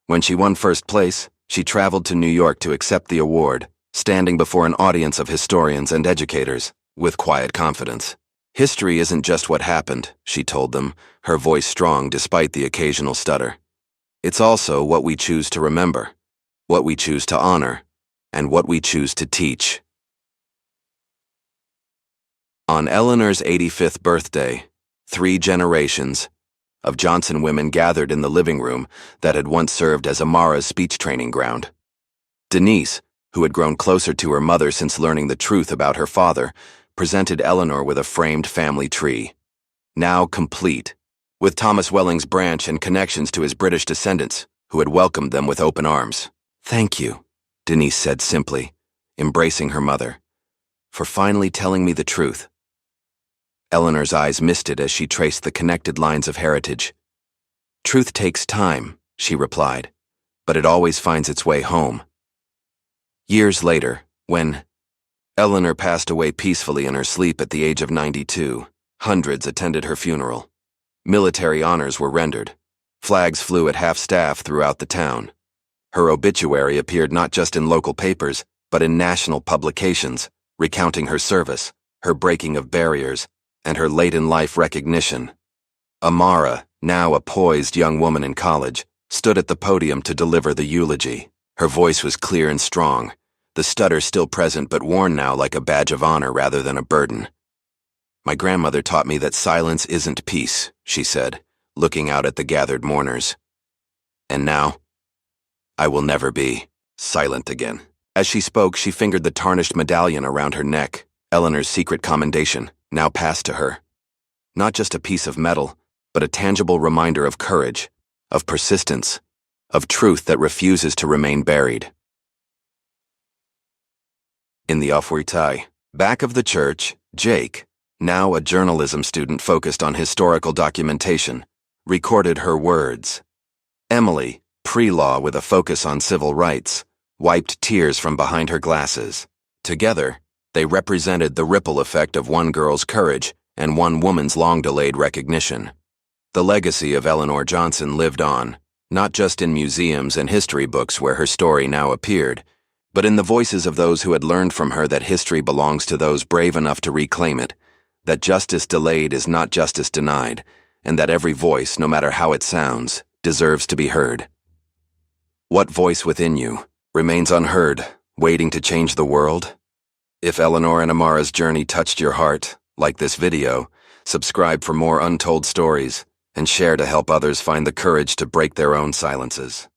When she won first place, she traveled to New York to accept the award, standing before an audience of historians and educators, with quiet confidence. "History isn't just what happened," she told them, her voice strong despite the occasional stutter. "It's also what we choose to remember, what we choose to honor, and what we choose to teach." On Eleanor's 85th birthday, 3 generations of Johnson women gathered in the living room that had once served as Amara's speech training ground. Denise, who had grown closer to her mother since learning the truth about her father, presented Eleanor with a framed family tree, now complete, with Thomas Welling's branch and connections to his British descendants, who had welcomed them with open arms. "Thank you," Denise said simply, embracing her mother, "for finally telling me the truth." Eleanor's eyes misted as she traced the connected lines of heritage. "Truth takes time," she replied, "but it always finds its way home." Years later, when Eleanor passed away peacefully in her sleep at the age of 92, hundreds attended her funeral. Military honors were rendered. Flags flew at half-staff throughout the town. Her obituary appeared not just in local papers, but in national publications, recounting her service, her breaking of barriers, and her late-in-life recognition. Amara, now a poised young woman in college, stood at the podium to deliver the eulogy. Her voice was clear and strong, the stutter still present but worn now like a badge of honor rather than a burden. "My grandmother taught me that silence isn't peace," she said, looking out at the gathered mourners. "And now, I will never be silent again." As she spoke, she fingered the tarnished medallion around her neck, Eleanor's secret commendation, now passed to her. Not just a piece of metal, but a tangible reminder of courage, of persistence, of truth that refuses to remain buried. In the WWII, back of the church, Jake, now a journalism student focused on historical documentation, recorded her words. Emily, pre-law with a focus on civil rights, wiped tears from behind her glasses. Together, They represented the ripple effect of one girl's courage and one woman's long-delayed recognition. The legacy of Eleanor Johnson lived on, not just in museums and history books where her story now appeared, but in the voices of those who had learned from her that history belongs to those brave enough to reclaim it, that justice delayed is not justice denied, and that every voice, no matter how it sounds, deserves to be heard. What voice within you remains unheard, waiting to change the world? If Eleanor and Amara's journey touched your heart, like this video, subscribe for more untold stories, and share to help others find the courage to break their own silences.